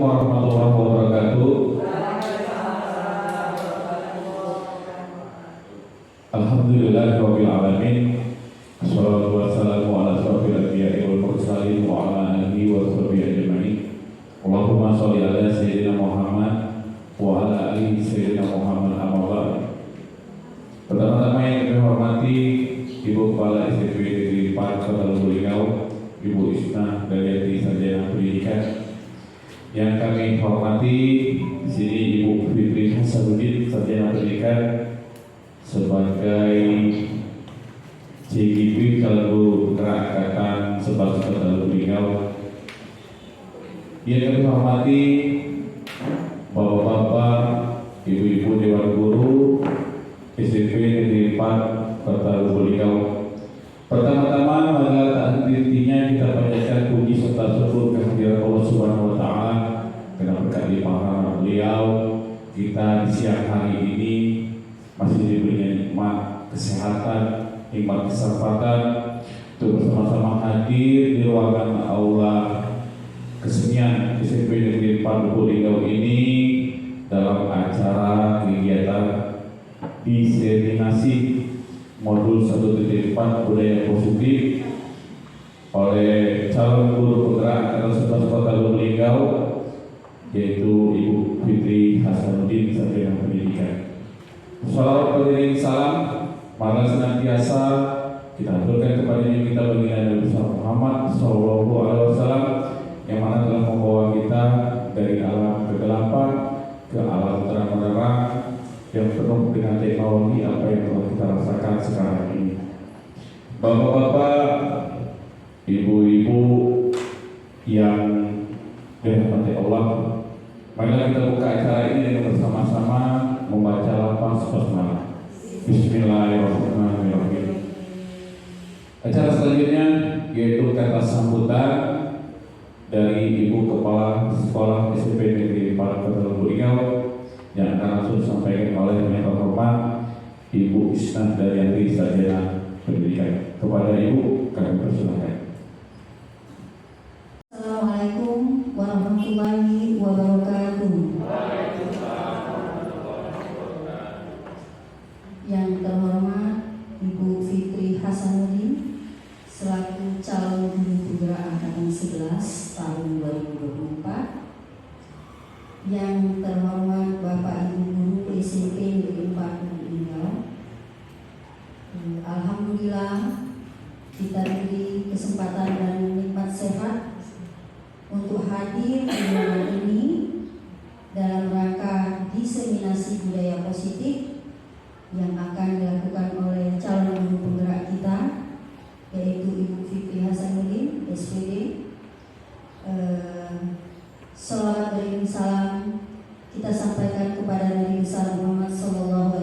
warahmatullahi wabarakatuh. Alhamdulillahirabbil alamin. Wassalatu wassalamu ala asyrofil anbiya'i wal mursalin wa ala alihi wa sahbihi ajma'in. Allahumma shalli ala sayyidina Muhammad wa ala ali sayyidina Muhammad amma ba'd. Pertama-tama yang kami hormati Ibu Kepala SMP Negeri 4 Kota Lubuk Linggau, Ibu Isna Daryati Sarjana Pendidikan. Yang kami hormati di sini Ibu Fitri Hasanuddin Sarjana Pendidikan sebagai CGP Kalbu Gerak Angkatan 11 Kota Lubuk Linggau. Yang kami hormati Bapak-bapak, Ibu-ibu Dewan Guru SMP Negeri 4 Kota Lubuk Linggau. Pertama-tama marilah tak henti-hentinya kita panjatkan puji serta syukur kehadirat Allah Subhanahu wa taala karena berkat limpahan beliau kita di siang hari ini masih diberikan nikmat kesehatan, nikmat kesempatan untuk bersama-sama hadir di ruangan aula kesenian SMP Negeri 4 Lubuk Linggau ini dalam acara kegiatan diseminasi modul 1.4 budaya positif oleh calon guru penggerak angkatan 11 Kota Lubuk Linggau, yaitu Ibu Fitri Hasanuddin Sarjana Pendidikan. Salawat beriring salam mari senantiasa kita aturkan kepada yang kita baginda Nabi Muhammad SAW yang mana telah membawa kita dari alam kegelapan ke alam terang-benderang yang penuh dengan teknologi apa yang telah kita rasakan sekarang ini. Bapak-bapak, ibu-ibu yang dirahmati Allah, marilah kita buka acara ini dengan bersama-sama membaca lafaz basmalah. Bismillahirrahmanirrahim. Acara selanjutnya yaitu kata sambutan dari Ibu Kepala Sekolah SMP Negeri 4 Kota Lubuk Linggau yang akan langsung disampaikan oleh yang terhormat Ibu Isna Daryati Sarjana Pendidikan. Kepada Ibu kami persilakan. Assalamualaikum warahmatullahi wabarakatuh. Yang terhormat Ibu Fitri Hasanuddin selaku calon guru penggerak angkatan 11 tahun 2024. Yang terhormat Bapak Ibu Guru SMP Negeri 4 Lubuk Linggau. Alhamdulillah kita diberi kesempatan dan nikmat sehat untuk hadir di ruangan ini dalam rangka diseminasi budaya positif yang akan dilakukan oleh calon guru penggerak kita, yaitu Ibu Fitri Hasanuddin SPD. Salawat beriring salam kita sampaikan kepada Nabi besar Muhammad SAW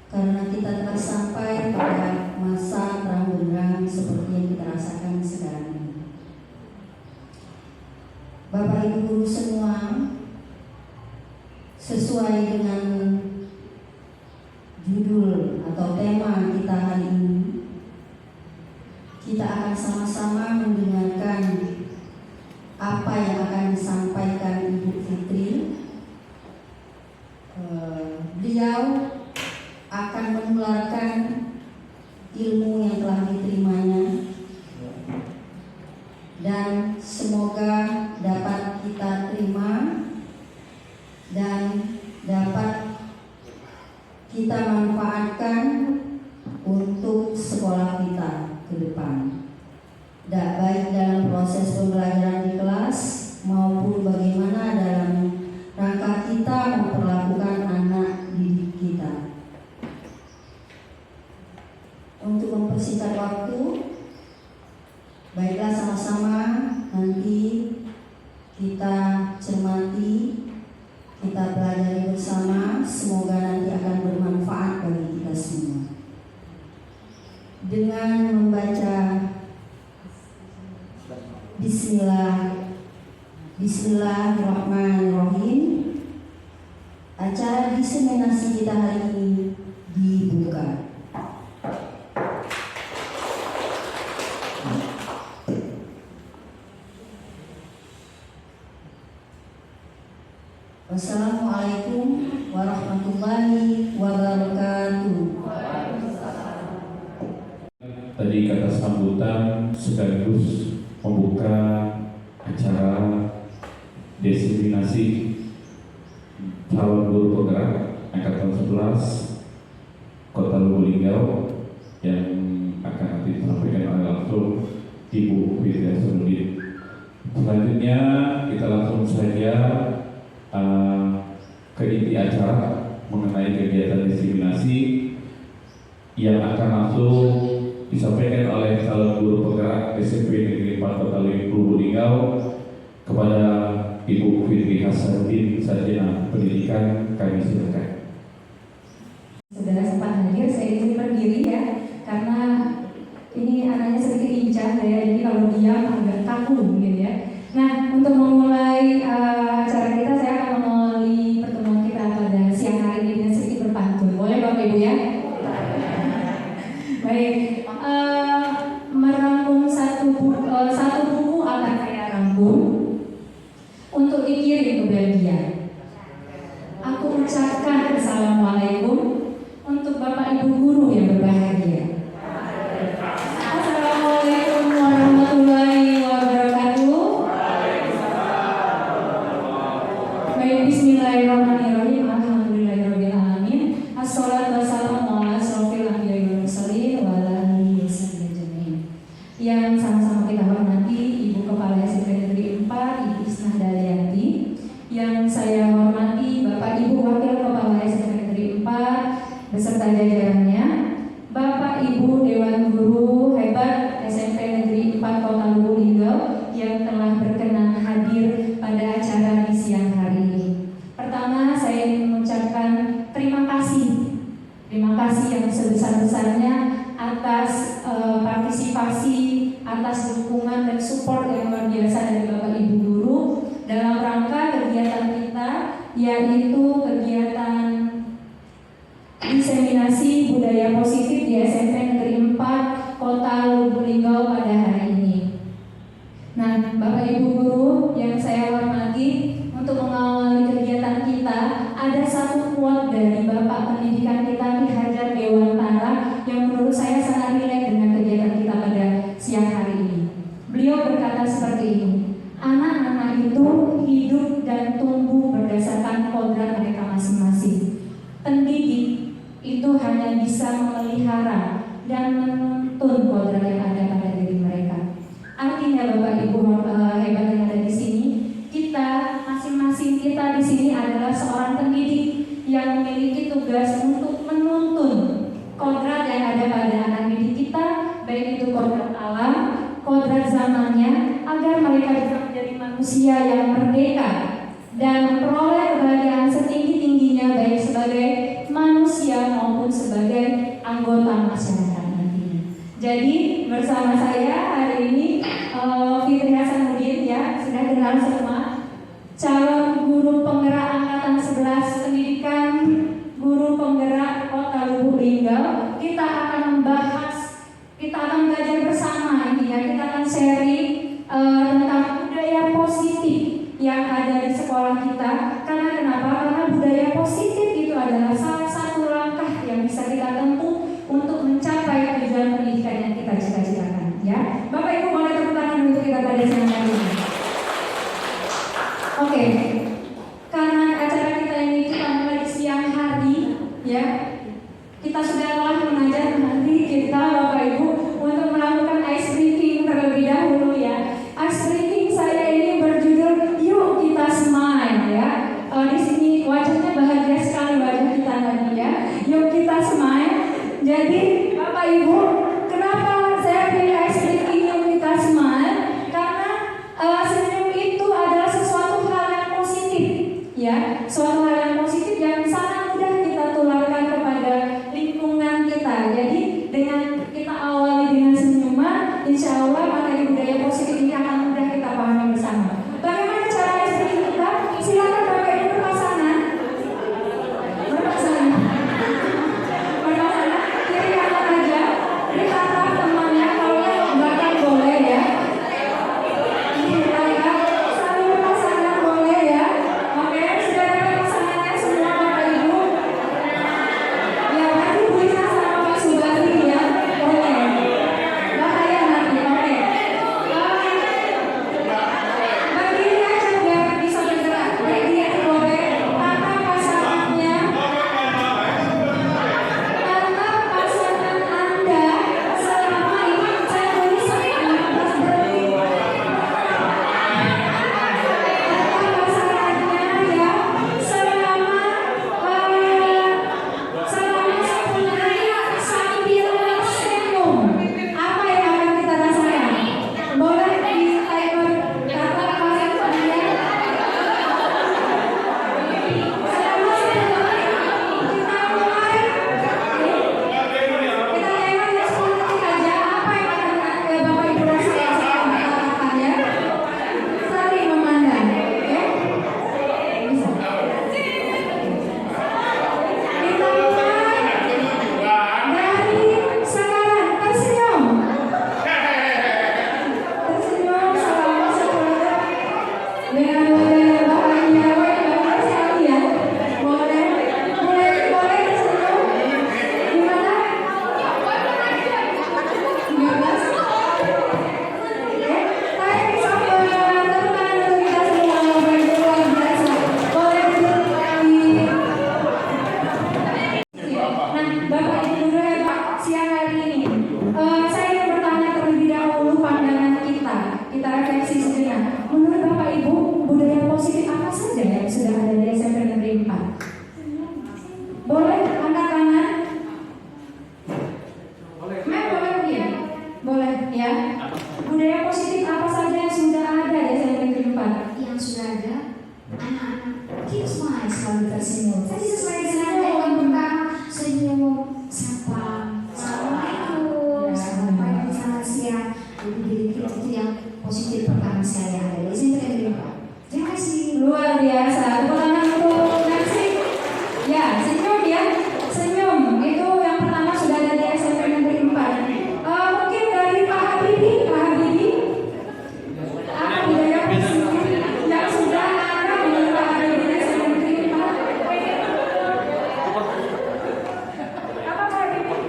karena kita telah sampai pada masa terang benderang seperti yang kita rasakan sekarang ini. Bapak Ibu guru semua, sesuai dengan judul atau tema kita hari ini, kita akan sama-sama mendengarkan apa yang akan disampaikan Ibu Fitri. Beliau akan menularkan ilmu yang telah diterimanya dan semoga dapat kita terima dan dapat kita manfaatkan untuk sekolah kita ke depan. Baik dalam proses pembelajaran di kelas maupun bagaimana dalam rangka kita memperlakukan anak didik kita. Untuk mempersingkat waktu, baiklah sama-sama nanti kita cermati, kita pelajari bersama, semoga nanti akan bermanfaat bagi kita semua. Dengan membaca Bismillahirrahmanirrahim, acara diseminasi kita hari ini dibuka. Wassalamualaikum warahmatullahi wabarakatuh. Tadi kata sambutan sekaligus membuka acara diseminasi calon guru penggerak angkatan 11 Kota Lubuk yang akan nanti disampaikan oleh langsung Ibu Fitri Hasanuddin. Selanjutnya kita langsung saja ke inti acara mengenai kegiatan diseminasi yang akan langsung disampaikan oleh calon guru penggerak SMP Negeri 4 Kota Lubuk kepada Ibu Fitri Hasanuddin, Sarjana Pendidikan. Kami silakan. Saudara sempat hadir, saya izin berdiri ya, karena ini anaknya sedikit lincah ya, jadi kalau diam agak kaku gitu ya. Nah, untuk memulai acara kita, saya akan memulai pertemuan kita pada siang hari ini dengan sedikit berpantun. Boleh Bapak Ibu ya? Baik, merangkum satu buku akan saya rangkum untuk dikirim ke Belgia. Aku ucapkan Assalamualaikum untuk Bapak Ibu guru yang berbahagia. Assalamualaikum warahmatullahi wabarakatuh. Baik, bismillahirrahmanirrahim. Alhamdulillahirabbil alamin. Assalatu wassalamu ala asyrofil anbiya'i wal mursalin wa ala alihi wasahbihi ajmain. Yang sama-sama kita hormati Ibu Kepala SMP Negeri 4 Ibu Isnah Dalianti. Yang saya hormati Bapak Ibu Wakil Kepala SMP Negeri 4 beserta jajarannya, Bapak Ibu Dewan Guru hebat SMP Negeri 4 Kota Lubuk Linggau yang telah berkenan hadir pada acara di siang hari ini. Pertama, saya ingin mengucapkan terima kasih yang sebesar-besarnya atas partisipasi, atas dukungan dan support yang luar biasa dari Bapak Ibu guru dalam rangka kegiatan kita, yaitu kegiatan diseminasi budaya positif di SMP Negeri 4 Kota Lubuk Linggau pada hari ini. Nah, Bapak Ibu guru yang saya hormati, untuk mengawali kegiatan kita, ada satu quote dari Bapak Pendidikan kita Ki Hajar Dewantara yang menurut saya sangat relate dengan kegiatan kita pada siang hari ini. Beliau berkata seperti ini, anak-anak itu hidup dan tumbuh berdasarkan kodrat mereka masing-masing. Pendidik itu hanya bisa memelihara dan menuntun kodrat yang ada pada diri mereka. Artinya Bapak Ibu hebat yang ada di sini, kita masing-masing kita di sini adalah seorang pendidik yang memiliki tugas untuk menuntun kodrat yang ada pada anak didik kita, baik itu kodrat alam, kodrat zamannya, agar mereka bisa menjadi manusia yang merdeka dan memperoleh kebahagiaan setinggi-tingginya, baik sebagai manusia maupun sebagai anggota masyarakat nantinya. Jadi bersama saya hari ini Fitri Hasanuddin ya, sudah kenal semua, calon guru penggerak angkatan 11 pendidikan guru penggerak Kota Lubuk Linggau. Kita akan membahas, kita akan belajar bersama intinya, kita akan sharing tentang budaya positif yang ada di sekolah kita. Karena kenapa? Karena budaya positif itu adalah salah satu langkah yang bisa kita tempuh untuk mencapai tujuan pendidikan yang kita cita-citakan. Ya, Bapak Ibu boleh tepuk tangan untuk kita pada siang hari ini. Oke, karena acara kita ini kita mulai di siang hari, ya, kita sudah telah mengajar nanti kita Bapak Ibu untuk melakukan ice breaking terlebih dahulu ya. Ice breaking saya ini berjudul Yuk Kita Smile ya. Di sini wajahnya bahagia sekali wajah kita tadi ya. Yuk kita smile. Jadi Bapak Ibu, kenapa saya pilih ice breaking Yuk Kita Smile? Karena senyum itu adalah sesuatu hal yang dengan budaya bahagia, bahagia sekali ya. Boleh tersenyum. Gimana? 15. Saya bisa bertepuk tangan untuk kita semua, begitu luar biasa. Boleh duduk kembali. Nah, Bapak Ibu Guru hebat siang hari ini. Saya ingin bertanya terlebih dahulu pandangan kita refleksi sejenak. Menurut Bapak Ibu, budaya positif apa saja yang sudah ada di SMP Negeri 4? Boleh angkat tangan? Boleh ya? Boleh ya. Budaya positif apa saja yang sudah ada di SMP Negeri 4? Yang sudah ada, anak-anak keep smile, selalu tersenyum. Tadi sesuai dengan yang pertama, senyum, sapa, assalamualaikum, selamat pagi, selamat siang. Itu yang positif pertama saya ada di sini. Terima kasih. Luar biasa. Tepuk tangan untuk Nancy. Ya, senyum ya. Senyum. Itu yang pertama sudah ada di SMP Negeri 4. Mungkin dari Pak Habibie. Apa budaya positif yang sudah ada menurut Pak Habibie di SMP Negeri 4? Apa Pak Habibie?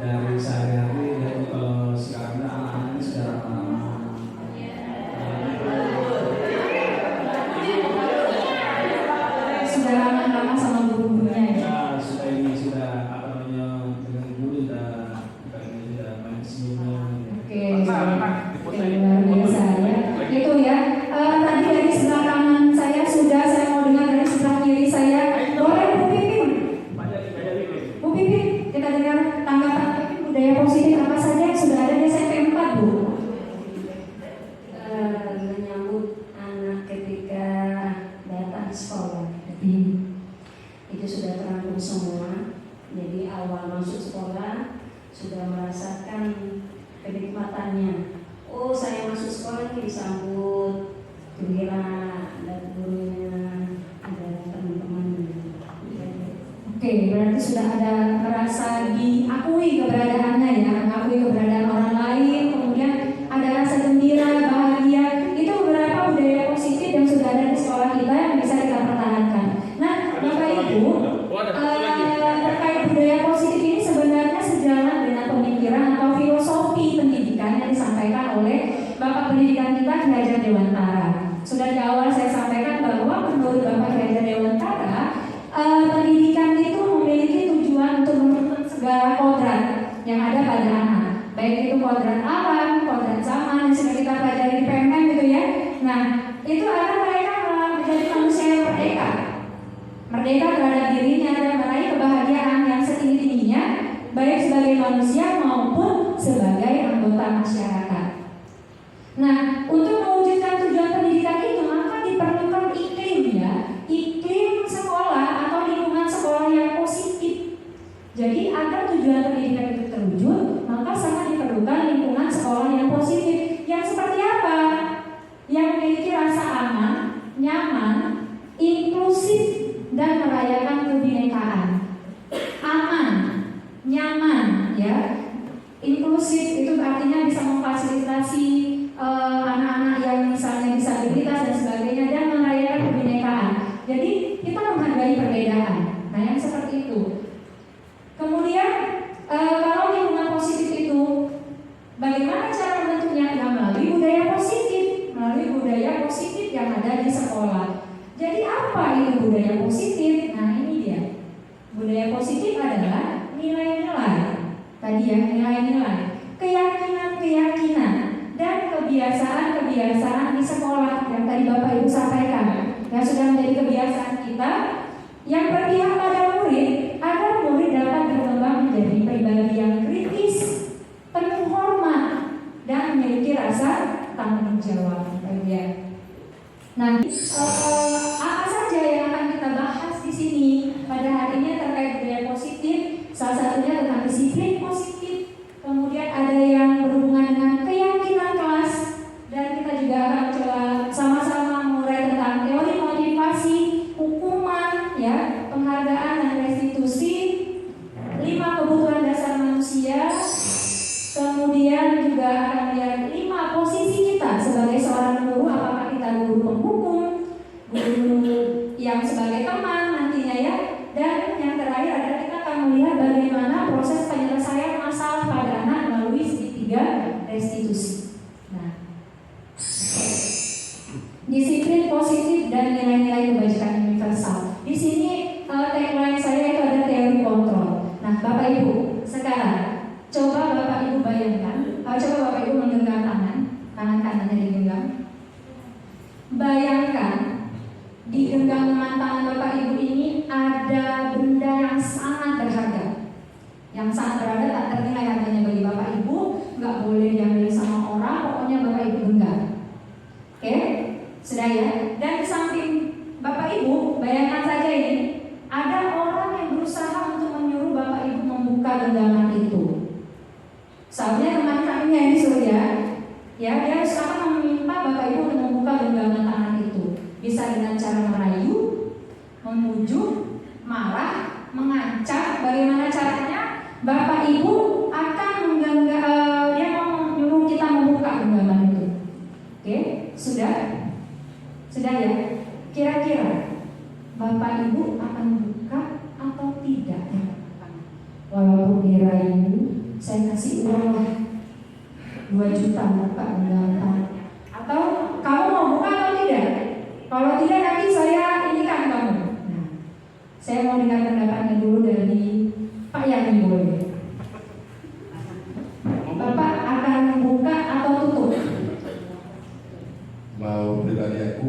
Dari sehari-hari dan sekarang anak-anak ini sudah Sudah lama sama guru-gurunya ya. sudah dengan guru sudah main senyum. Oke, luar biasa ya. Itu ya. Tadi dari sebelah kanan saya mau dengar dari sebelah kiri saya. Boleh Bu Pipin? Bu Pipin, kita dengar tanggapan Pipin budaya positif apa saja yang sudah ada di SMP 4, Bu? Menyambut anak ketika datang ke sekolah. Itu sudah terangkum semua. Jadi awal masuk sekolah sudah merasakan kenikmatannya. Oh, saya masuk sekolah ini disambut gembira, ada gurunya, ada teman-teman. Oke, berarti sudah ada merasa diakui keberadaannya ya, mengakui keberadaan orang lain, kemudian ada rasa gembira, bahagia. Itu beberapa budaya positif yang sudah ada di sekolah kita yang bisa kita pertahankan. Nah, Bapak Ibu, terkait budaya positif ini sebenarnya sejalan dengan pemikiran atau filosofi pendidikan yang disampaikan oleh Bapak Pendidikan kita Ki Hajar Dewantara. Sudah di awal saya sampaikan bahwa menurut Bapak Ki Hajar Dewantara, pendidikan itu memiliki tujuan untuk menuntut segala kodrat yang ada pada anak, baik itu kodrat alam, kodrat zaman yang sudah kita pelajari di PMM gitu ya. Nah, itu agar mereka menjadi manusia yang merdeka terhadap dirinya dan meraih kebahagiaan yang setinggi-tingginya, baik sebagai manusia maupun sebagai anggota masyarakat. Nah, untuk mewujudkan tujuan pendidikan itu maka diperlukan iklim sekolah atau lingkungan sekolah yang positif. Jadi agar tujuan pendidikan itu terwujud, maka sangat diperlukan lingkungan sekolah yang positif. Yang seperti apa? Yang memiliki rasa aman, nyaman, inklusif, dan merayakan kebinekaan. Aman, nyaman, ya. Inklusif itu artinya bisa memfasilitasi anak-anak yang misalnya disabilitas dan sebagainya, dan merayakan kebinekaan. Jadi kita menghargai perbedaan. Nah, yang seperti itu. Kemudian kalau lingkungan positif itu, bagaimana cara membentuknya? Ya, melalui budaya positif yang ada di sekolah. Jadi apa itu budaya positif? Nah, ini dia. Budaya positif adalah nilai-nilai. Tadi ya, nilai-nilai, keyakinan dan kebiasaan di sekolah yang tadi Bapak Ibu sampaikan, yang sudah menjadi kebiasaan kita yang berpihak pada murid agar murid dapat berkembang menjadi pribadi yang kritis, penuh hormat, dan memiliki rasa tanggung jawab. Ya. Nah, apa saja yang akan kita bahas di sini pada hari ini terkait budaya positif? Salah satunya tentang disiplin positif, kemudian ada yang berhubungan dengan keyakinan kelas, dan kita juga akan coba sama-sama mulai tentang teori motivasi, hukuman, ya, penghargaan dan restitusi, 5 kebutuhan dasar manusia, kemudian juga juga akan melihat 5 posisi kita sebagai seorang guru. Apakah kita guru penghukum, guru yang sebagai teman nantinya ya. Dan yang terakhir adalah kita akan melihat bagaimana proses penyelesaian masalah pada anak melalui segitiga restitusi. Nah, disiplin positif dan nilai-nilai kebajikan universal. Di sini tagline saya itu ada teori kontrol. Nah, Bapak Ibu, sekarang coba Bapak Ibu bayangkan, coba Bapak Ibu menggenggam tangan kanannya digenggam. Bayangkan di genggaman tangan Bapak Ibu ini ada benda yang sangat berharga. Yang sangat berharga tak ternilai harganya bagi Bapak Ibu, nggak boleh diambil sama orang, pokoknya Bapak Ibu genggam. Oke? Sudah ya? Dan di samping Bapak Ibu, bayangkan saja ini, ada orang yang berusaha untuk menyuruh Bapak Ibu membuka genggaman itu. Soalnya teman kami yang disuruh ya dia akan meminta Bapak Ibu untuk membuka genggaman tangan itu. Bisa dengan cara merayu, memujuk, marah, mengancam. Bagaimana caranya? Bapak Ibu akan dia mau menyuruh kita membuka genggaman itu. Oke? Sudah ya? Kira-kira Bapak Ibu akan buka atau tidak ya? Walaupun dirayu, saya kasih uang 2 juta buka genggaman. Atau kamu mau buka atau tidak? Kalau tidak nanti saya inikan kamu. Nah, saya mau dengar pendapatnya dulu dari Pak Yani boleh. Bapak akan buka atau tutup? Mau pribadi aku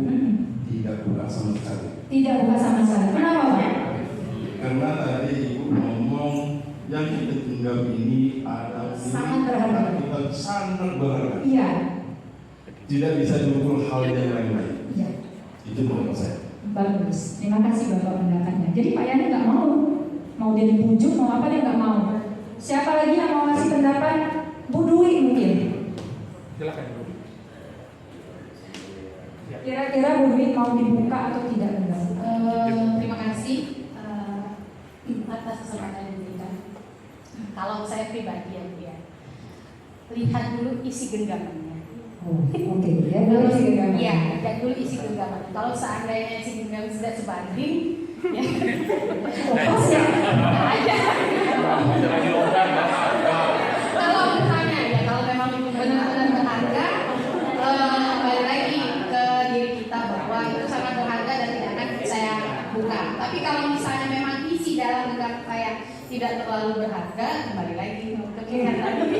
tidak buka sama sekali. Tidak buka sama sekali. Kenapa Pak? Karena tadi Ibu ngomong yang kita genggam ini ada Sangat berharga. kita sangat berharga. Iya. Tidak bisa diukur hal yang lain-lain. Iya. Itu menurut saya. Bagus. Terima kasih Bapak pendapatnya. Jadi Pak Yani nggak mau dia dibujuk, mau apa dia nggak mau. Siapa lagi yang mau ngasih pendapat? Bu Dwi mungkin. Silakan. Kira-kira Bu Dwi mau dibuka atau tidak? Terima kasih atas kesempatan yang diberikan. Kalau saya pribadi ya, lihat dulu isi genggamannya. Oh, oke. Ya, dulu isi genggaman. Iya, lihat dulu isi genggaman. Kalau seandainya isi genggaman tidak sebanding, ya, Pas ya. aja. Kalau misalnya ya, kalau memang itu benar-benar berharga, kembali lagi ke diri kita bahwa itu sangat berharga dan tidak akan saya buka. Tapi kalau misalnya memang isi dalam genggaman saya tidak terlalu berharga, kembali lagi ke pilihan tadi.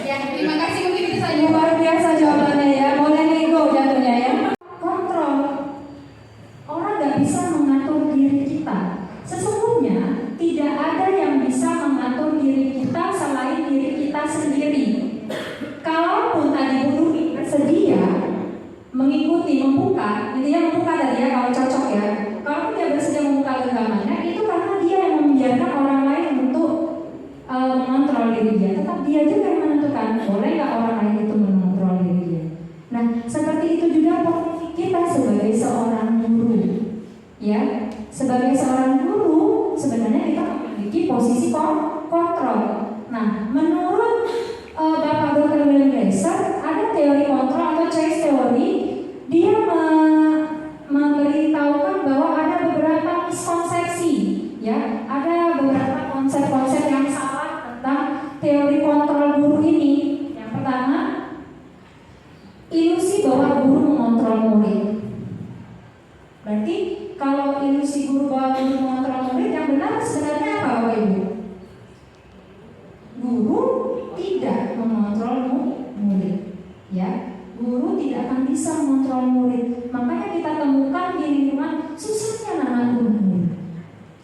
Ya, terima kasih, mungkin itu saja. Luar biasa jawabannya ya. Boleh nego jatuhnya ya. Kontrol. Orang nggak bisa mengatur diri kita. Sesungguhnya tidak ada yang bisa mengatur diri kita selain diri kita sendiri. Kalaupun tadi Bu Dwi bersedia mengikuti membuka, intinya membuka tadi ya kalau cocok ya. Kalau dia bersedia membuka genggamannya, itu karena dia yang membiarkan orang lain untuk mengontrol diri dia. Tetap dia juga yang menentukan boleh nggak orang lain itu mengontrol diri dia. Nah, seperti itu juga posisi kita sebagai seorang guru, ya. Sebagai seorang guru, sebenarnya kita memiliki posisi kontrol. Nah, menurut Bapak Dr. William Glaser, ada teori kontrol atau choice theory. Dia memberitahukan bahwa ada beberapa miskonsepsi, ya, ada beberapa konsep-konsep yang salah tentang teori kontrol guru ini. Yang pertama, ilusi bahwa guru mengontrol murid. Berarti kalau ilusi guru bahwa guru mengontrol murid, yang benar sebenarnya apa Bapak Ibu? Guru tidak mengontrol murid, ya. Guru tidak akan bisa mengontrol murid. Makanya kita temukan di lingkungan susahnya anak guru.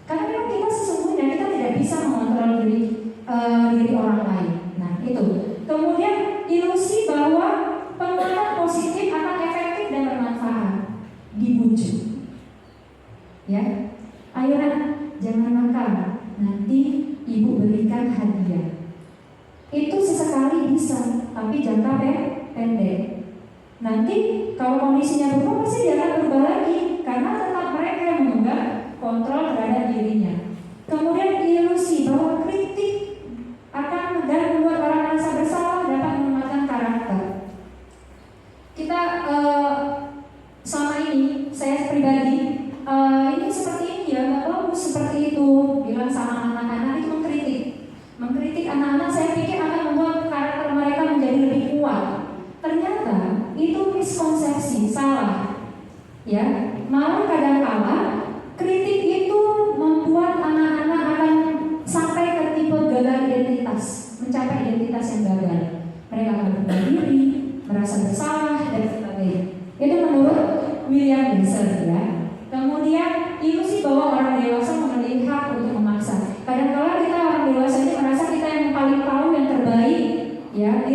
Karena memang kita sesungguhnya kita tidak bisa mengontrol diri orang lain. Nah itu. Kemudian ilusi bahwa penguatan positif akan efektif dan bermanfaat. Dibujuk. Ya, ayo nak, jangan nakal. Nanti ibu berikan hadiah. Itu sesekali bisa, tapi jangka pendek. Nanti kalau kondisinya berubah pasti dia akan berubah lagi, karena tetap mereka yang memegang kontrol terhadap dirinya. Kemudian ilusi bahwa kritik akan dan membuat orang merasa bersalah dapat menyelamatkan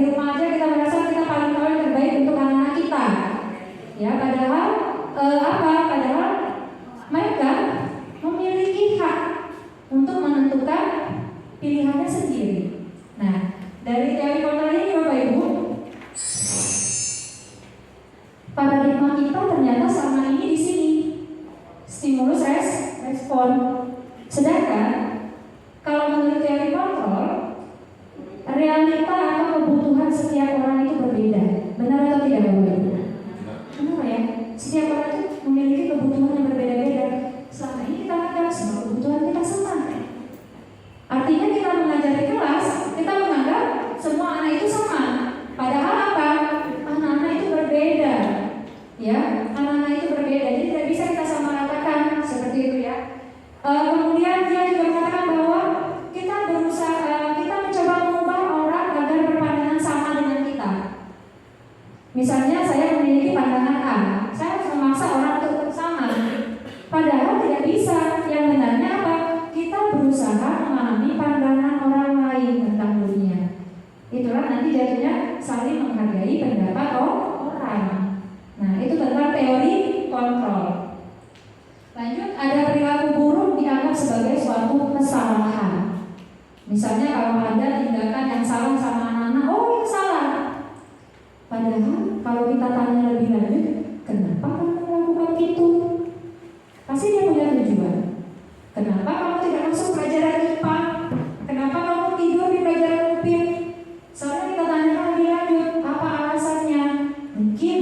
di rumah aja kita merasa kita paling tahu yang terbaik untuk anak-anak kita. Ya, padahal Padahal mereka memiliki hak untuk menentukan pilihannya sendiri. Nah, dari teori kontrol ini Bapak Ibu, paradigma kita ternyata sama ini di sini. Stimulus respon. Sedangkan kalau menurut teori kontrol, realita atau kebutuhan setiap orang itu berbeda. Benar atau tidak Bapak Ibu? Kenapa ya? Setiap orang itu memiliki kebutuhan yang berbeda-beda. Selama ini kita anggap semua kebutuhan kita sama. Artinya kita mengajar di kelas, kita menganggap semua anak itu sama. Padahal apa? Anak-anak itu berbeda. Ya, anak-anak itu berbeda. Jadi tidak bisa kita samaratakan seperti itu ya. Kemudian dia juga mengatakan bahwa kita berusaha, kita mencoba mengubah orang agar berpandangan sama dengan kita. Misalnya saya memiliki pandangan A, saya harus memaksa orang untuk sama. Padahal tidak bisa. Yang benarnya apa? Kita berusaha memahami pandangan orang lain tentang dunia. Itulah nanti jadinya saling menghargai pendapat orang. Nah, itu tentang teori kontrol. Lanjut, ada perilaku buruk dianggap sebagai suatu kesalahan. Misalnya kalau ada tindakan yang salah sama anak-anak, oh itu salah. Padahal kalau kita tanya lebih lanjut, kenapa kamu melakukan itu? Pasti dia punya tujuan. Kenapa kamu tidak masuk pelajaran IPA? Kenapa kamu tidur di pelajaran UPIN? Soalnya kita tanya lebih lanjut, apa alasannya? Mungkin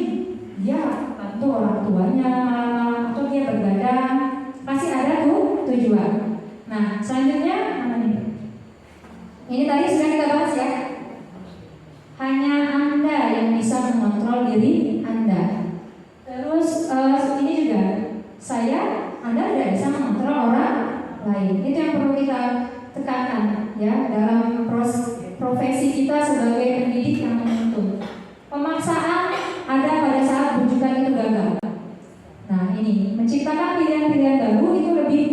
dia bantu orang tuanya, atau dia bergadang. Pasti ada tuh tujuan. Nah, selanjutnya mana nih? Ini tadi sudah kita bahas ya. Hanya Anda yang bisa mengontrol diri Anda. Terus ini juga Anda tidak bisa mengontrol orang lain. Itu yang perlu kita tekankan ya dalam profesi kita sebagai pendidik yang menuntun. Pemaksaan ada pada saat rujukan itu gagal. Nah ini menciptakan pilihan-pilihan baru itu lebih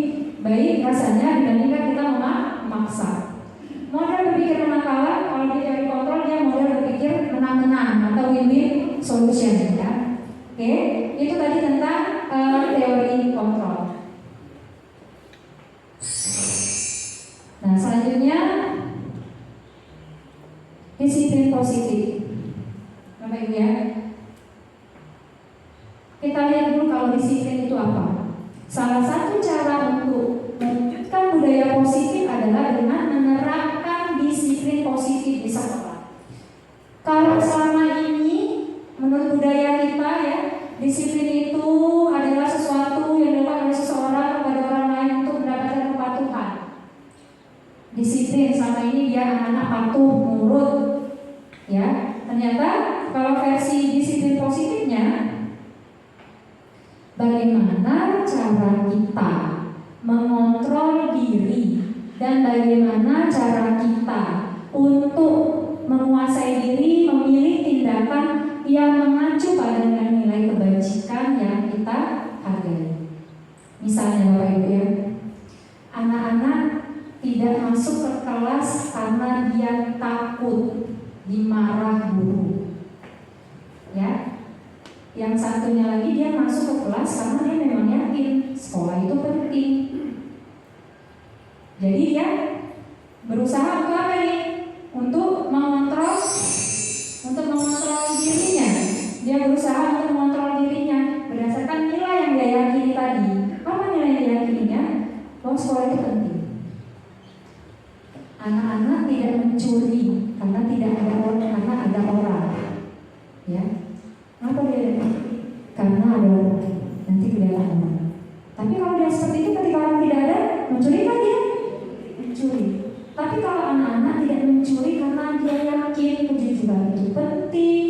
baik rasanya dibandingkan kita memaksa. Model berpikir menakalan, kalau di teori kontrol dia model berpikir menang-menang atau win-win solution ya. Oke, itu tadi tentang teori kontrol. Nah selanjutnya disiplin positif. Bapak Ibu ya, kita lihat dulu kalau disiplin itu apa. Salah satu cara untuk mewujudkan budaya positif adalah dengan menerapkan disiplin positif di sekolah. Kalau selama ini menurut budaya kita ya, disiplin itu adalah sesuatu yang dilakukan oleh seseorang kepada orang lain untuk mendapatkan kepatuhan. Disiplin selama ini dia anak-anak patuh, nurut. Ya, ternyata kalau versi disiplin positifnya, bagaimana cara kita mengontrol diri dan bagaimana cara kita untuk menguasai diri, memilih tindakan yang mengacu pada nilai kebajikan yang kita hargai. Misalnya Bapak Ibu ya, anak-anak tidak masuk ke kelas karena dia takut dimarah guru. Ya, yang satunya lagi dia masuk ke kelas karena dia memang yakin sekolah itu penting. Jadi dia berusaha untuk apa nih? Untuk mengontrol dirinya. Dia berusaha untuk mengontrol dirinya berdasarkan nilai yang dia yakini tadi. Apa nilai yang dia yakininya? Bahwa sekolah itu penting. Anak-anak tidak mencuri karena ada orang. Ya. Kenapa dia karena ada nanti kelihatan orang. Tapi kalau dia seperti itu ketika orang tidak ada, mencuri kan dia? Mencuri. Tapi kalau anak-anak tidak mencuri karena dia yakin kejujuran itu penting,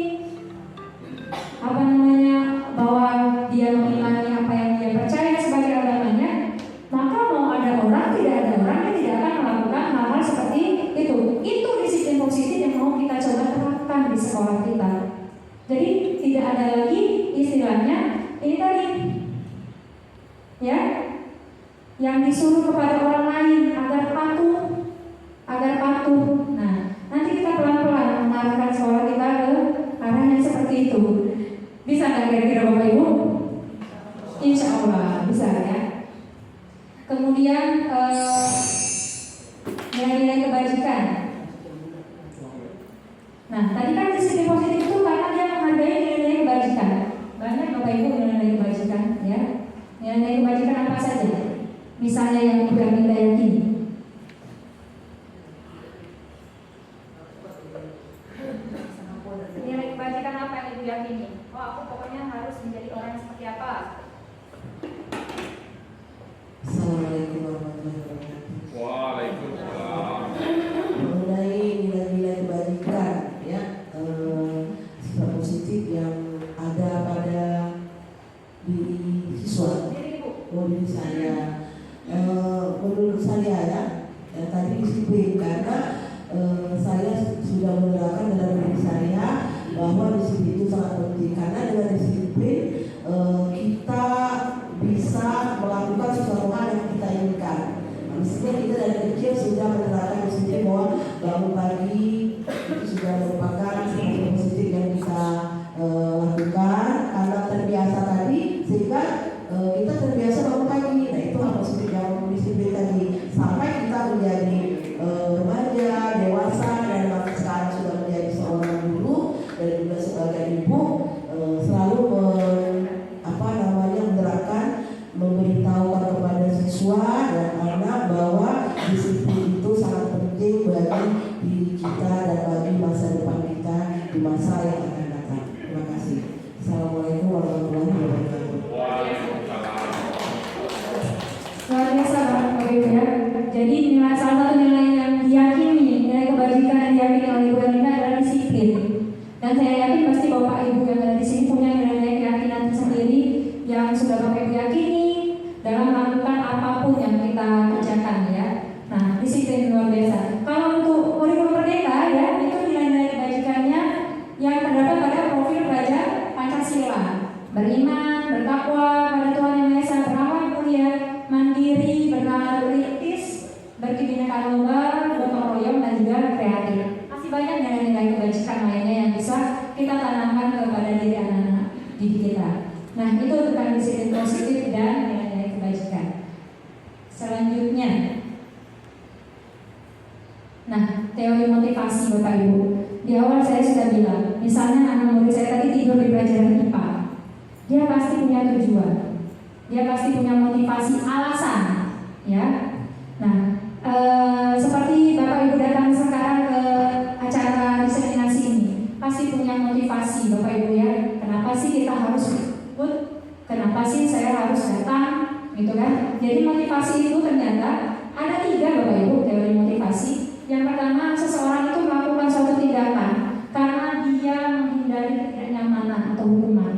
bahwa dia mengimani apa yang dia percaya sebagai agamanya, maka mau ada orang tidak ada orang dia tidak akan melakukan hal-hal seperti itu. Itu disiplin positif yang mau kita coba terapkan di sekolah kita. Jadi tidak ada lagi istilahnya ini tadi ya, yang disuruh kepada orang lain agar patuh. Nah nanti kita pelan-pelan mengarahkan sekolah disiplin positif itu karena dia menghargai nilai-nilai kebajikan. Banyak Bapak Ibu nilai-nilai kebajikan, ya. Nilai-nilai kebajikan apa saja? Misalnya yang Ibu Aminta yakini. Nilai kebajikan apa yang Ibu yakini? Oh, aku pokoknya harus menjadi orang yang seperti apa? Assalamualaikum warahmatullahi wabarakatuh. Waalaikumsalam. Mengenai nilai-nilai kebajikan, ya, sifat positif yang ada pada diri siswa, diri saya. Menurut saya, ya, tadi disiplin karena saya sudah menerapkan dalam diri saya bahwa disiplin itu sangat penting karena dengan disiplin kita bisa melakukan sesuatu hal yang kita inginkan. Mestinya kita dari kecil sudah menerapkan disiplin bahwa bangun pagi itu sudah merupakan sesuatu positif yang kita lakukan karena terbiasa tadi, sehingga kita terbiasa bangun pagi. Nah, itu hal positif yang disiplin tadi sampai kita menjadi remaja, dewasa, dan bahkan sekarang sudah menjadi seorang guru dan juga sebagai ibu, selalu menerapkan, memberitahukan kepada siswa dan anak bahwa disiplin itu sangat penting bagi diri kita dan bagi masa depan kita di masa yang akan datang. Terima kasih. Assalamualaikum warahmatullahi wabarakatuh. Luar biasa Bapak Ibu, ya. Jadi salah satu nilai yang diyakini, nilai kebajikan yang diyakini oleh Ibu Aminta adalah disiplin. Dan saya yakin pasti Bapak Ibu yang ada di sini punya nilai-nilai keyakinan tersendiri yang sudah Bapak Ibu yakini dalam melakukan apapun yang kita kerjakan, ya. Nah, disiplin luar biasa. Kalau untuk kurikulum Merdeka, ya, itu nilai-nilai kebajikannya yang terdapat pada profil pelajar Pancasila: beriman, bertakwa pada Tuhan Yang Maha Esa, berakhlak mulia, mandiri, bernalar, berintis, berkebinekaan lomba, gotong royong, dan juga kreatif. Masih banyak nilai-nilai kebajikan lainnya yang bisa kita tanamkan kepada diri anak-anak didik kita. Nah, itu tentang disiplin positif dan nilai-nilai kebajikan. Selanjutnya, nah, teori motivasi Bapak Ibu. Di awal saya sudah bilang, misalnya anak murid saya tadi tidur di pelajaran IPA, dia pasti punya tujuan, dia pasti punya motivasi, alasan, ya. Nah, seperti Bapak Ibu datang sekarang ke acara diseminasi ini, pasti punya motivasi Bapak Ibu, ya. Kenapa sih kita harus ikut? Kenapa sih saya harus datang? Gitu kan? Jadi motivasi itu ternyata ada 3 Bapak Ibu teori motivasi. Yang pertama, seseorang itu melakukan suatu tindakan karena dia menghindari ketidaknyamanan atau hukuman.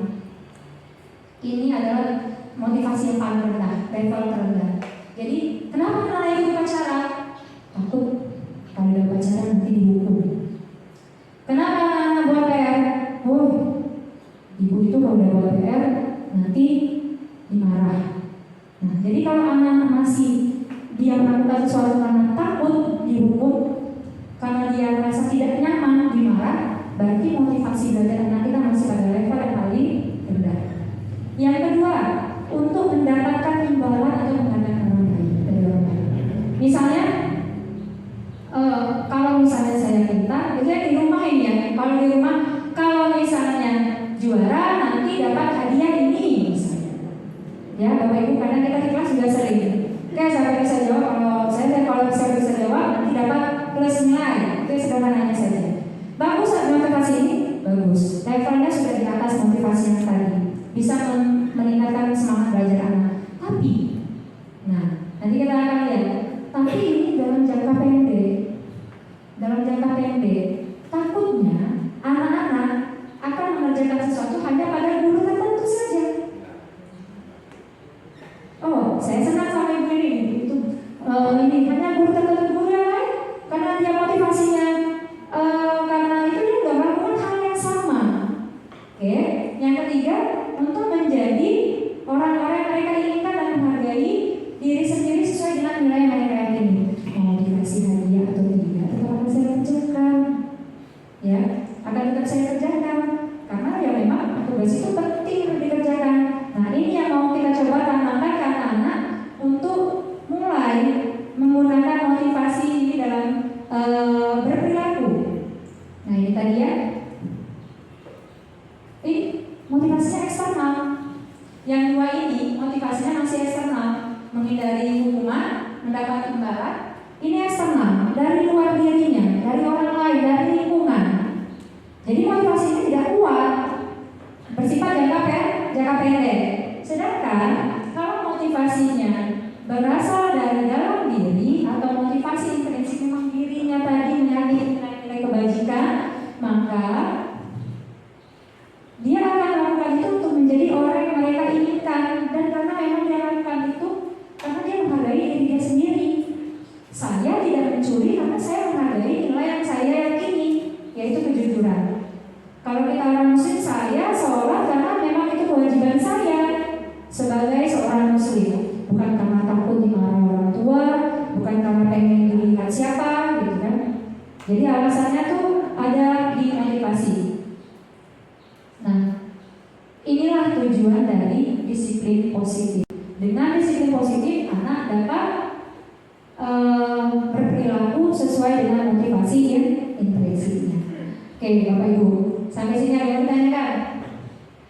Ini adalah motivasi yang paling rendah, level terendah. Jadi, kenapa anak ikut pacaran? Takut kalau udah pacaran nanti dihukum. Kenapa anak buat PR? Oh, ibu itu kalau udah buat PR nanti dimarah. Nah, jadi kalau anak-anak masih dia melakukan sesuatu karena takut dihukum, karena dia merasa tidak nyaman dimarah, berarti motivasi belajar anak kita masih pada level yang paling rendah. Yang kedua, untuk mendapatkan imbalan atau menghargai orang lain dari orang lain. Misalnya, kalau misalnya saya minta, biasanya di rumah ini, ya. Kalau di rumah, kalau misalnya juara nanti dapat hadiah ini, misalnya. Ya, Bapak Ibu, karena kita di kelas juga sering. Oke, saya bisa jawab. Kalau saya bisa jawab, nanti dapat plus nilai. Itu sederhananya saja. Bagus motivasi ini? Bagus. Levelnya sudah di atas motivasi yang tadi. Bisa meningkatkan semangat belajar anak. Tapi, nah, nanti kita akan lihat. Tapi ini dalam jangka pendek. Dalam jangka pendek, takutnya anak-anak akan mengerjakan sesuatu hanya pada guru tertentu saja. Oh, saya senang sama ibu ini. Itu ini hanya guru tertentu, guru yang lain karena dia motivasinya karena itu dia nggak melakukan hal yang sama. Oke, yang ketiga, untuk menjadi orang-orang yang mereka inginkan dan menghargai diri sendiri sesuai dengan nilai yang mereka yakini. Mau dikasih hadiah atau tidak, tetap akan saya kerjakan. Ya, akan tetap saya kerjakan karena ya memang tugas itu penting untuk dikerjakan. Nah, ini yang mau kita coba tanamkan ke anak-anak untuk mulai menggunakan motivasi ini dalam berperilaku. Nah, ini tadi, ya. motivasinya eksternal. Yang dua ini motivasinya masih eksternal, menghindari hukuman, mendapat imbalan. Ini eksternal, dari luar dirinya, dari orang lain, dari lingkungan. Jadi motivasinya tidak kuat, bersifat jangka pendek. Sedangkan kalau motivasinya berasal dari dalam diri atau motivasi intrinsik memang dirinya tadi memiliki nilai kebajikan, maka dia akan melakukan itu untuk menjadi orang yang mereka inginkan. Dan karena memang dia lakukan itu karena dia menghargai diri dia sendiri. Saya tidak mencuri karena saya menghargai nilai yang saya yakini, yaitu kejujuran. Kalau kita orang muslim, saya seolah karena memang itu kewajiban saya sebagai seorang muslim, bukan karena takut dimarahi orang tua, bukan karena pengen dilihat siapa, gitu kan. Jadi alasannya tuh ada di motivasi. Nah, inilah tujuan dari disiplin positif. Dengan disiplin positif, anak dapat berperilaku sesuai dengan motivasi yang intrinsiknya. Oke, Bapak Ibu, sampai sini ada yang bertanyakan?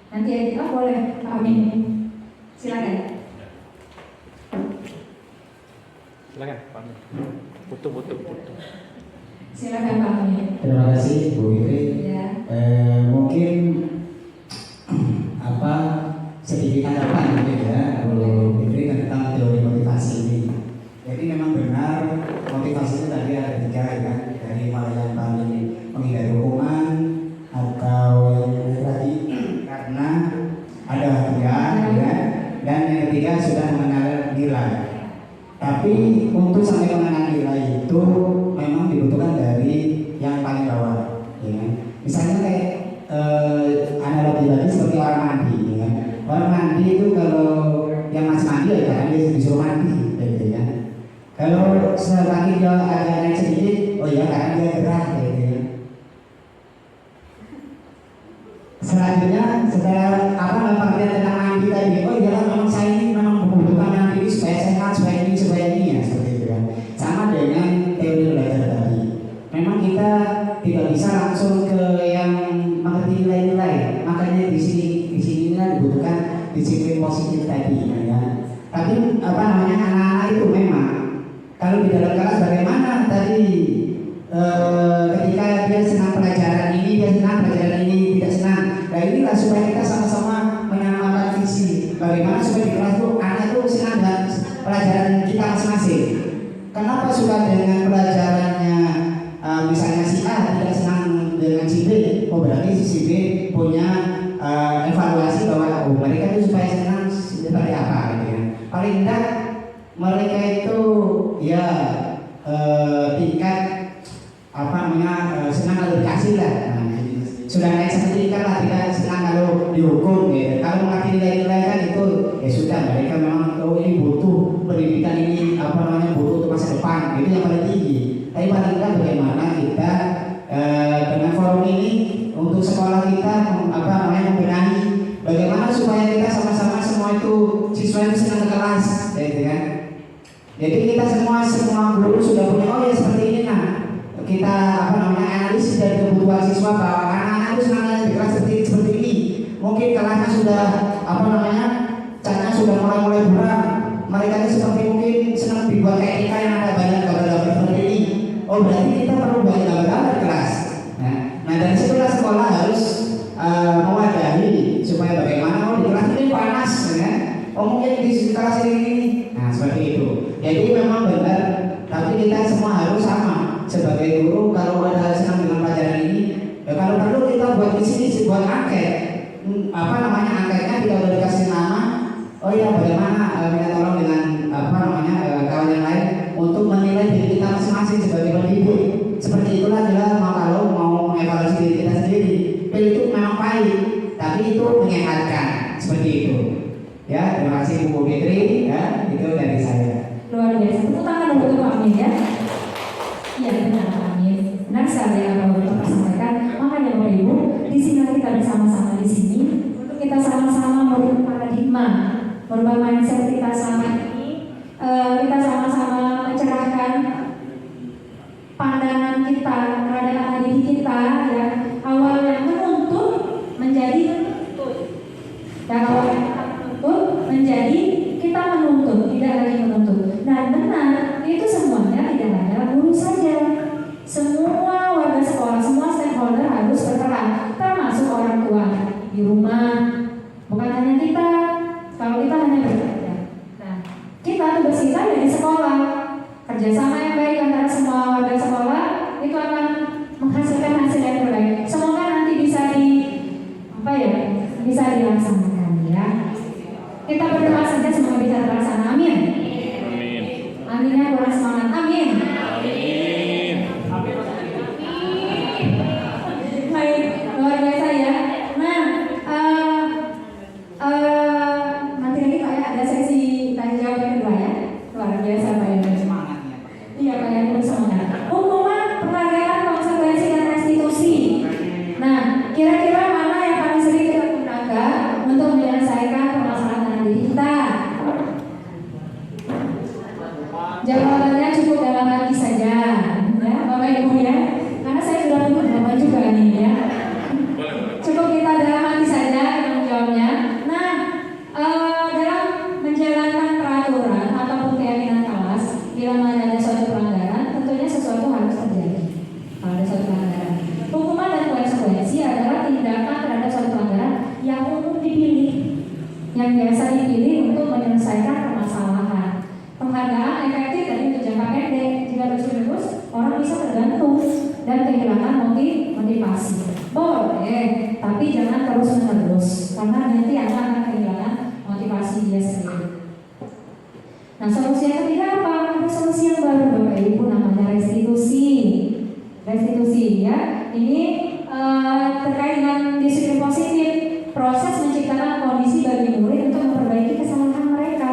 Nanti ya, boleh, Pak Amin. Silakan. Silakan, Pak. Butuh. Silakan Pak Amin. Terima kasih Bu Fitri. Ya. Mungkin sedikit tanggapan mungkin ya Bu Fitri tentang teori motivasi ini. Jadi memang benar motivasi itu tadi ada 3 ya kan, dari yang paling menghindari hukuman atau yang tadi karena ada hadiah ya, dan yang ketiga sudah mengenal nilai. Tapi untuk sampai mengenal nilai itu memang dibutuhkan dari yang paling bawah, ya kan? Misalnya kayak analogi tadi seperti orang mandi, ya kan? Orang mandi itu kalau yang masih mandi ya kan dia disuruh mandi, gitu ya. Kalau selagi dia agak naik sedikit, oh ya karena dia gerah, gitu ya. Selanjutnya setelah pengertian tentang mandi tadi, oh iya memang saya ini memang membutuhkan mandi ini supaya sehat, supaya ini ya, seperti itu kan. Sama dengan teori belajar tadi. Memang kita tidak bisa langsung ke yang mengerti nilai-nilai. Makanya di sini dibutuhkan disiplin positif tadi ya. Tapi anak-anak itu memang kalau di dalam kelas bagaimana tadi ketika dia senang pelajaran ini, dia senang pelajaran ini, tidak senang. Nah inilah supaya kita sama-sama menyamakan visi. Bagaimana supaya di kelas itu anak itu senang dengan pelajaran kita masing-masing. Kenapa suka dengan pelajarannya misalnya si A tidak senang dengan si B? Oh berarti si B punya evaluasi bahwa mereka itu supaya senang seperti apa gitu ya. Paling tidak mereka itu ya tingkat senang kalau dikasih lah. Sudah naik sertifikat lah, tidak senang kalau dihukum gitu. Kalau mengerti nilai-nilai kan itu ya sudah, mereka memang ini butuh pendidikan ini butuh untuk masa depan, itu yang paling tinggi. Tapi paling tidak bagaimana kita dengan forum ini untuk sekolah kita membenahi bagaimana supaya kita sama-sama semua itu siswa itu senang ke kelas, gitu kan. Jadi kita semua guru sudah punya oh ya seperti ini nah. Kita analisis dari kebutuhan siswa bahwa anak-anak itu senang di kelas seperti ini. Mungkin kelasnya sudah catnya sudah mulai buram. Mereka itu seperti mungkin senang dibuat kayak yang ada banyak gambar-gambar seperti ini. Oh berarti kita perlu banyak gambar-gambar di kelas. Nah dari situlah sekolah harus mewadahi supaya bagaimana di kelas ini panas, ya. Mungkin di kelas ini. Nah seperti itu. Jadi memang benar. Tapi kita semua harus sama sebagai guru. Kalau ada senang dengan pelajaran ini, ya kalau perlu kita buat di sini buat angket. Angketnya kita udah dikasih nama. Oh ya bagaimana minta tolong dengan kawan yang lain untuk menilai diri kita masing-masing sebagai pendidik. Seperti itulah kita kalau mau mengevaluasi diri kita sendiri. Pil itu memang pahit, tapi itu menyehatkan. Seperti itu. Ya terima kasih Bu Fitri. Ya itu dari saya. Luar biasa, tepuk tangan untuk Pak Amin ya. Iya benar Pak Amin. Benar sekali yang Bapak sampaikan. Makanya Bapak Ibu, di sini kita bersama-sama di sini untuk kita sama-sama merubah paradigma, merubah mindset kita selama ini. Kita sama-sama mencerahkan pandangan kita terhadap diri kita yang awalnya menuntut menjadi menuntut. yang biasa dipilih untuk menyelesaikan permasalahan. Penghargaan efektif tadi untuk jangka pendek, jika terus-menerus orang bisa tergantung dan kehilangan motivasi. Boleh, tapi jangan terus-menerus karena nanti akan kehilangan motivasi dia sendiri. Nah, solusi yang ketiga apa? Ada solusi yang baru Bapak Ibu, namanya restitusi. Restitusi ya, ini terkait dengan disiplin positif, proses menciptakan kondisi bagi murid untuk memperbaiki kesalahan mereka.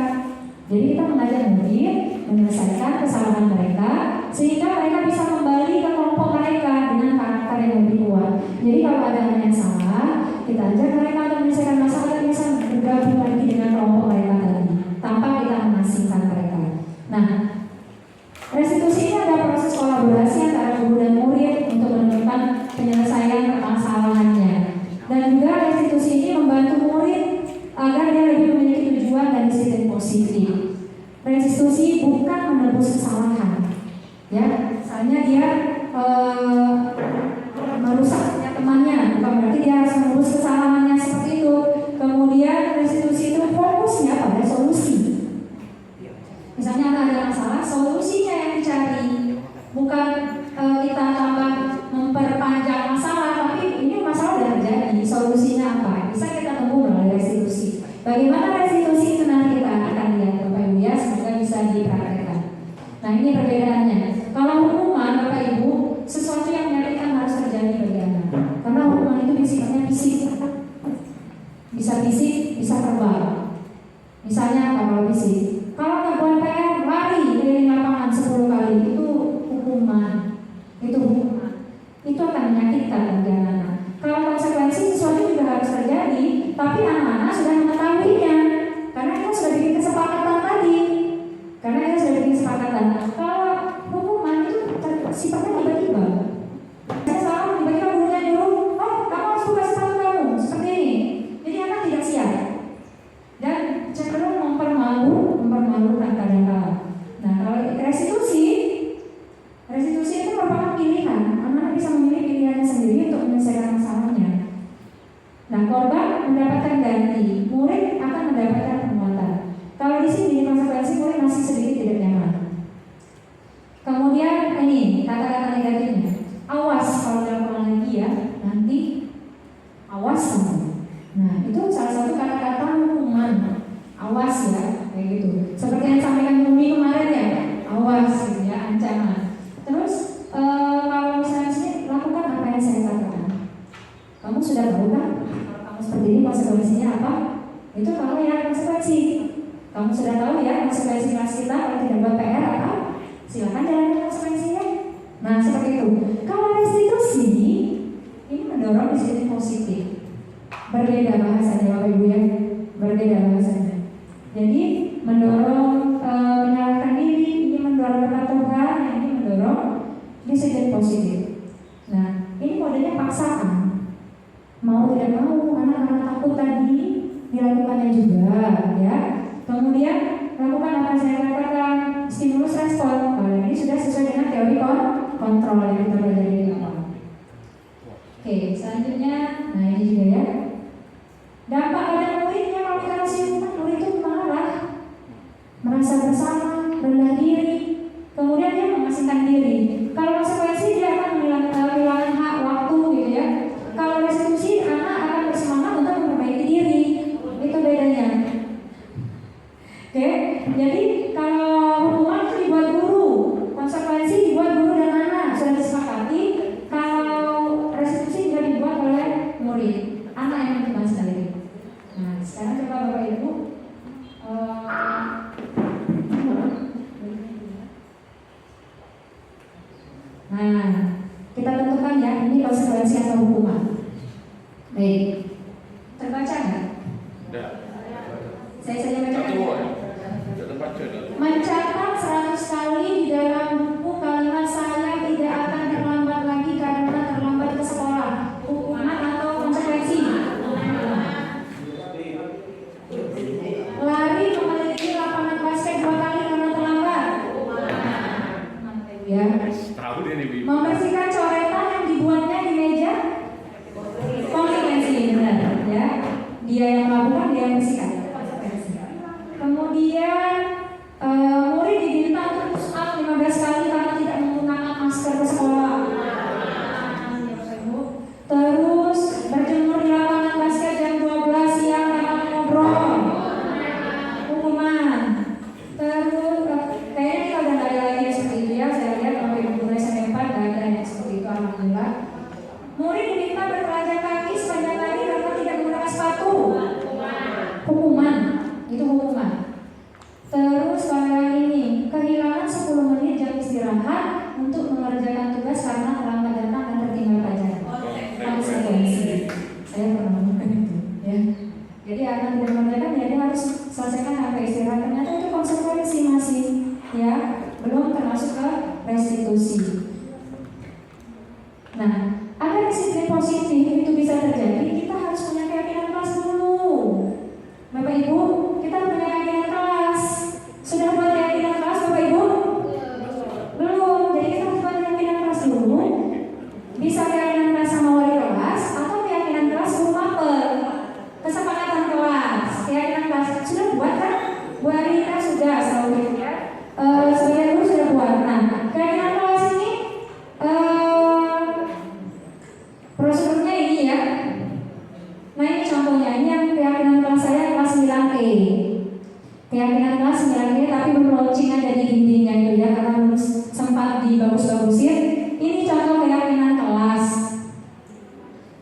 Jadi kita mengajak murid menyelesaikan kesalahan mereka sehingga mereka bisa kembali ke kelompok mereka dengan karakter yang lebih kuat. Jadi kalau ada yang salah, kita ajak mereka untuk menyelesaikan masalah dan bisa bergabung lagi dengan kelompok mereka tadi tanpa kita mengasingkan mereka. Nah, restitusi ini ada proses kolaborasi antara guru dan murid untuk menemukan penyelesaian permasalahannya. Dan juga restitusi ini membantu murid agar dia lebih memiliki tujuan dan disiplin positif. Restitusi bukan menebus kesalahan, ya. Misalnya dia merusak temannya, bukan berarti dia harus menebus kesalahannya seperti itu. Kemudian restitusi itu fokusnya pada solusi. Misalnya ada masalah, solusinya yang dicari, bukan kita tambah memperpanjang masalah, tapi ini masalah sudah terjadi, solusinya apa? Bisa kita tempuh melalui restitusi. Bagaimana restitusi itu nanti kita akan lihat Bapak Ibu ya, semoga bisa dipraktekkan. Nah, ini perbedaannya. Kalau hukuman Bapak Ibu, sesuatu yang menyakitkan harus terjadi bagi anak. Karena hukuman itu sifatnya fisik. Bisa fisik, bisa verbal. Misalnya apa kalau fisik? Kalau nggak buat PR, lari keliling lapangan 10 kali, itu hukuman. Itu hukuman. Itu akan menyakitkan bagi anak-anak. Kalau konsekuensi sesuatu juga harus terjadi, tapi anak-anak sudah mengetahuinya. Karena kita sudah bikin kesepakatan tadi. Kalau hukuman itu sifatnya tiba-tiba. Saya selalu tiba-tiba gurunya nyuruh, oh kamu harus buka sepatu kamu seperti ini. Jadi anak tidak siap dan cenderung mempermalukan kadang-kala. Nah, kalau restitusi itu merupakan pilihan. Anak bisa memilih pilihannya sendiri untuk menyelesaikan masalahnya. Nah, korban mendapatkan ganti, murid akan mendapatkan penguatan. Kalau di sini konsekuensi murid masih sedikit tidak nyaman. Kemudian ini kata-kata negatifnya, awas kalau dilakukan lagi ya, nanti awas kamu. Nah, itu salah satu kata-kata hukuman. Awas ya, kayak gitu. Seperti yang disampaikan Bumi kemarin ya, awas gitu ya, ancaman. Terus kalau misalnya sini lakukan apa yang saya katakan. Kamu sudah tahu kan? Kalau kamu seperti ini konsekuensinya apa? Itu kamu ya konsekuensi. Kamu sudah tahu ya konsekuensi kelas kita kalau tidak buat PR apa? Silakan jalani konsekuensinya. Nah, seperti itu. Kalau restitusi ini mendorong disiplin positif. Berbeda bahasanya Bapak Ibu ya, berbeda bahasanya. Jadi mendorong menyalahkan diri, ini mendorong kepatuhan, ini mendorong disiplin positif. Nah, ini modelnya paksaan. Mau tidak mau, karena takut tadi dilakukannya juga, ya. Kemudian lakukan apa yang saya katakan, stimulus respon. Kalau ini sudah sesuai dengan teori kontrol yang kita pelajari di awal. Oke, selanjutnya, nah ini juga ya. Dampak pada muridnya kalau kita kasih hukuman, murid itu marah, merasa bersalah, rendah diri, kemudian dia mengasingkan diri. Kalau konsekuensi dia akan kehilangan hak waktu gitu ya. Kalau restitusi anak akan bersemangat untuk memperbaiki diri. Itu bedanya. Oke, jadi kalau hukuman itu dibuat guru, konsekuensi dibuat guru dan anak sudah disepakati. Kalau restitusi juga dibuat oleh murid, anak yang menentukan sendiri. Nah, sekarang coba Bapak Ibu nah, kita tentukan ya, ini konsekuensi atau hukuman. Baik, terbaca nggak? Tidak. Saya saja baca. Mencatat 100 kali di dalam buku kalimat saya tidak akan terlambat lagi karena terlambat ke sekolah. Hukuman atau konsekuensi? Lari mengelilingi lapangan basket 2 kali karena terlambat. Ya. Membersihkan coretan yang dibuatnya di meja. Konsekuensi benar. selesaikan tanpa istirahat. Ternyata itu konsekuensi masih, ya, belum termasuk ke restitusi. Nah, agar disiplin positif itu bisa terjadi, kita harus punya keyakinan kelas dulu. Bapak Ibu, kita punya keyakinan kelas. Sudah buat keyakinan kelas, Bapak Ibu? Belum. Jadi kita harus buat keyakinan kelas dulu. Bisa keyakinan kelas sama wali kelas atau keyakinan kelas mapel. Kesepakatan kelas, keyakinan kelas sudah buat kan? Bu Arina sudah, selalu ya. Sebagian guru sudah buat. Nah, keyakinan kelas ini prosedurnya ini ya. Nah ini contohnya, ini yang keyakinan kelas saya kelas 9E. Keyakinan kelas 9E tapi belum launching aja di dindingnya itu ya, karena belum sempat dibagus-bagusin. Ini contoh keyakinan kelas.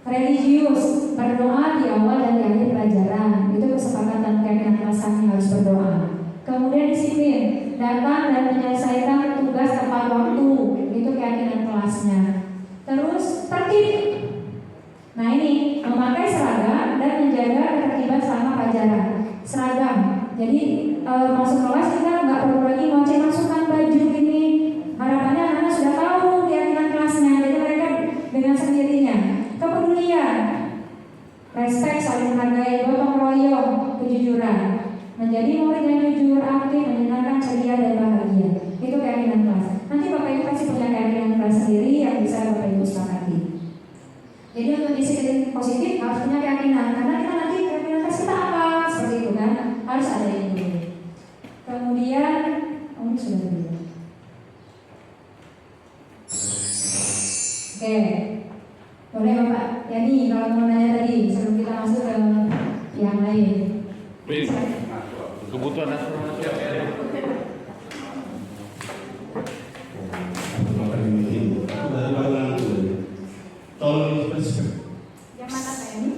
Religius, berdoa di awal dan di akhir pelajaran. Itu kesepakatan keyakinan kelas kami harus berdoa. Kemudian disiplin, datang dan menyelesaikan tugas tepat waktu. Itu keyakinan kelasnya. Terus tertib. Nah ini memakai seragam dan menjaga ketertiban selama pelajaran. Seragam. Jadi masuk kelas kita nggak perlu lagi ngoceh masukkan baju ini. Harapannya anak-anak sudah tahu keyakinan kelasnya. Jadi mereka dengan sendirinya. Kepedulian, respek, saling menghargai, gotong royong, kejujuran. Menjadi murid yang jujur, aktif, menyenangkan, ceria dan bahagia. Itu keyakinan kelas. Nanti Bapak Ibu pasti punya keyakinan kelas sendiri yang bisa Bapak Ibu sepakati. Jadi untuk disiplin positif harus punya keyakinan, karena kita nanti keyakinan kelas kita apa, seperti itu kan, harus ada yang dulu. Kemudian, ini sudah bilang. Oke, boleh Bapak. Ya nih kalau mau nanya tadi sebelum kita masuk ke yang lain. Kebutuhan nasional. Tolong spesifik. Yang mana Pak ini?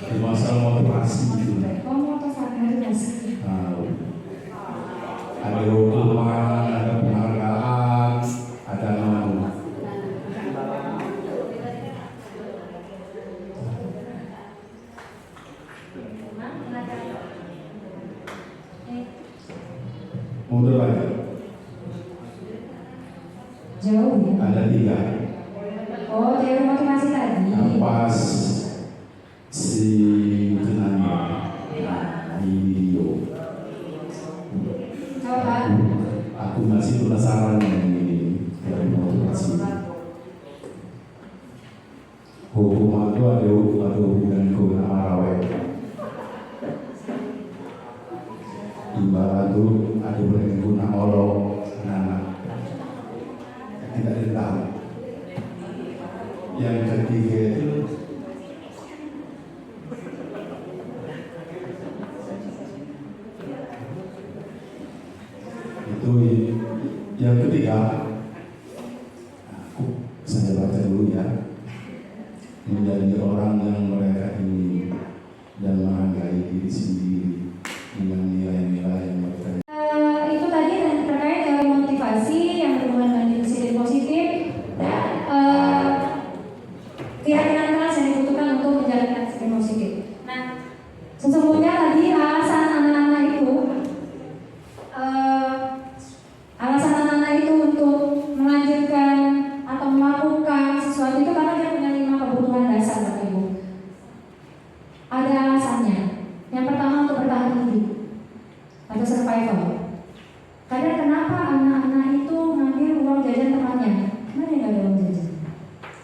Di masalah motivasi itu. Oh, motivasi. Ada hukuman, ada penghargaan, ada nama. Mundur lagi. Jauh ya. Ada 3. Oh, teori motivasi tadi. Pas si jenanya di video. Coba. Aku masih penasaran dengan ini dari motivasi. Hukuman itu ada hubungan marawai. Ibarat itu ada berguna olok anak-anak tidak dendam. Yang ketiga itu yang ketiga, saya baca dulu ya, menjadi orang yang mereka ingin dan menghargai diri sendiri dengan nilai-nilai yang mereka. Itu tadi terkait teori motivasi yang berhubungan dengan disiplin positif. Keyakinan kelas yang dibutuhkan untuk menjalankan disiplin positif. Nah, sesungguhnya tadi alasan anak-anak itu untuk melanjutkan atau melakukan sesuatu itu karena dia punya 5 kebutuhan dasar, Bapak Ibu. Ada alasannya. Yang pertama untuk bertahan hidup atau survival. Kadang kenapa anak-anak itu ngambil uang jajan temannya? Karena dia nggak ada uang jajan.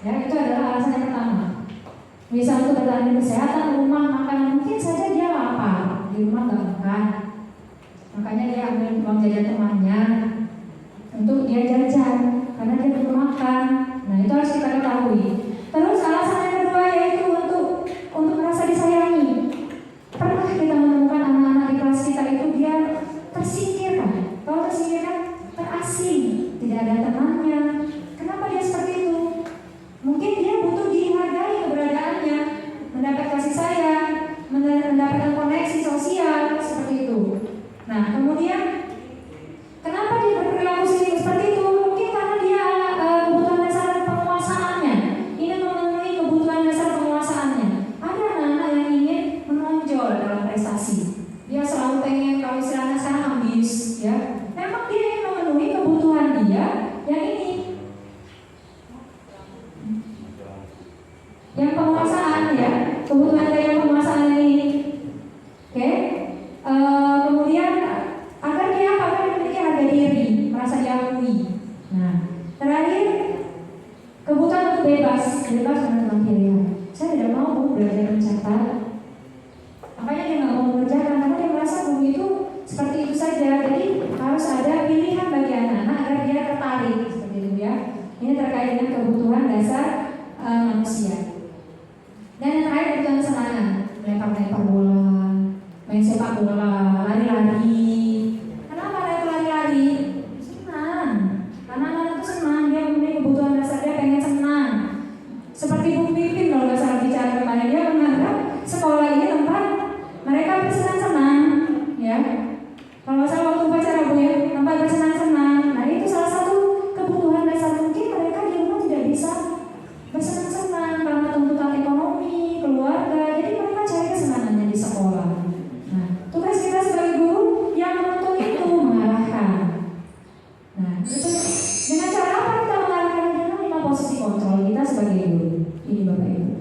Ya, itu adalah alasan yang pertama. Bisa untuk bertahan kesehatan, rumah, makanan. Mungkin saja dia lapar, di rumah nggak makan. Makanya dia ambil uang jajan temannya untuk dia jajan, karena dia perlu makan. Nah, itu harus kita ketahui. Terus alasan yang kedua yaitu untuk merasa disayangi. Pernah kita menemukan anak-anak di kelas kita itu dia tersingkirkan. Kalau tersingkirkan, terasing, tidak ada temannya. Kenapa dia seperti itu? Mungkin dia butuh dihargai keberadaannya, mendapat kasih sayang, mendapatkan koneksi sosial seperti itu. Nah, kemudian kenapa dia berperilaku seperti itu? Mungkin karena dia kebutuhan dasar penguasaannya. Ini memenuhi kebutuhan dasar penguasaannya. Ada anak-anak yang ingin menonjol dalam prestasi. Dia selalu pengen kebutuhan gaya penguasaan ini. Oke. Kemudian agar dia memiliki harga diri, merasa diakui. Nah, terakhir kebutuhan untuk bebas menentukan pilihan. Saya tidak mau belajar mencatat. Makanya dia nggak mau mengerjakan karena dia merasa guru itu seperti itu saja. Jadi harus ada pilihan bagi anak-anak agar dia tertarik seperti itu ya. Ini terkait dengan kebutuhan dasar manusia. Dan yang terakhir kebutuhan senangan, melempar bola, main sepak bola, lari-lari. Kenapa itu lari-lari? Senang. Karena anak itu senang, dia mempunyai kebutuhan dasar, dia pengen senang. Seperti Bu Pipin kalau nggak salah bicara kemarin, dia menganggap sekolah ini tempat mereka bersenang-senang, ya. Kalau saya waktu upacara Bu ya, tempat bersenang-senang. Nah itu salah satu kebutuhan dasar. Mungkin mereka di rumah tidak bisa bersenang-senang karena tuntutan ekonomi, keluarga. Jadi mereka cari kesenangannya di sekolah. Nah tugas kita sebagai guru yang menuntut itu mengarahkan. Nah itu dengan cara apa kita mengarahkan? Dengan 5 posisi kontrol kita sebagai guru. Ini Bapak Ibu.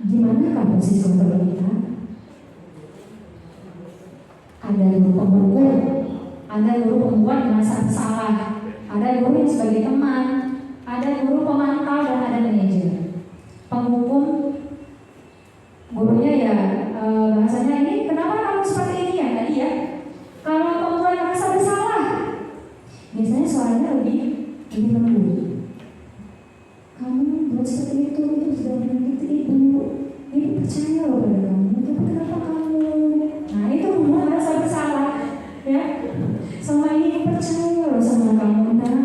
Gimana kan posisi kontrol kita? Ada guru pemukul, ada guru pembuat merasa bersalah, ada guru yang sebagai teman, ada guru pemantau dan ada manajer. Penghukum gurunya ya bahasanya ini kenapa kamu seperti ini ya tadi ya. Kalau pembuat merasa bersalah, biasanya suaranya lebih lembut. Kamu buat seperti itu sudah menyakiti ibu percaya loh pada kamu, tapi kenapa kamu? Nah itu pembuat merasa bersalah, ya. Selama ini ibu percaya loh sama kamu, nah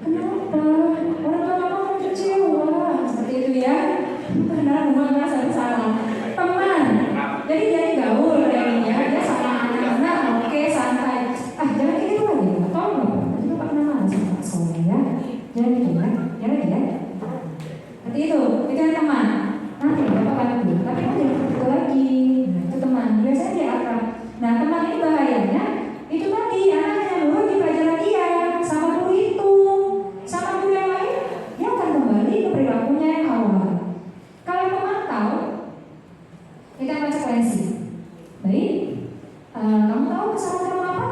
kenapa? Orang tua kamu kecewa, seperti itu ya. Karena pembuat merasa bersalah. Teman, jadi dia gaul kayaknya, dia sama anak-anak, oke santai. Jangan kayak gitu lagi, atau nggak? Nanti Bapak kena marah sama Pak Soleh ya. Jangan gitu ya, jangan ya. Nanti itu yang teman. Nanti Bapak bantu, tapi kan jangan begitu lagi. Nah itu teman, biasanya dia akrab. Nah teman ini bahayanya, itu tadi anaknya nurut di pelajaran dia sama guru itu, sama guru yang lain, dia akan kembali ke perilakunya yang awal. Kalau pemantau, kita konsekuensi. Baik, kamu tahu kesalahan kamu apa?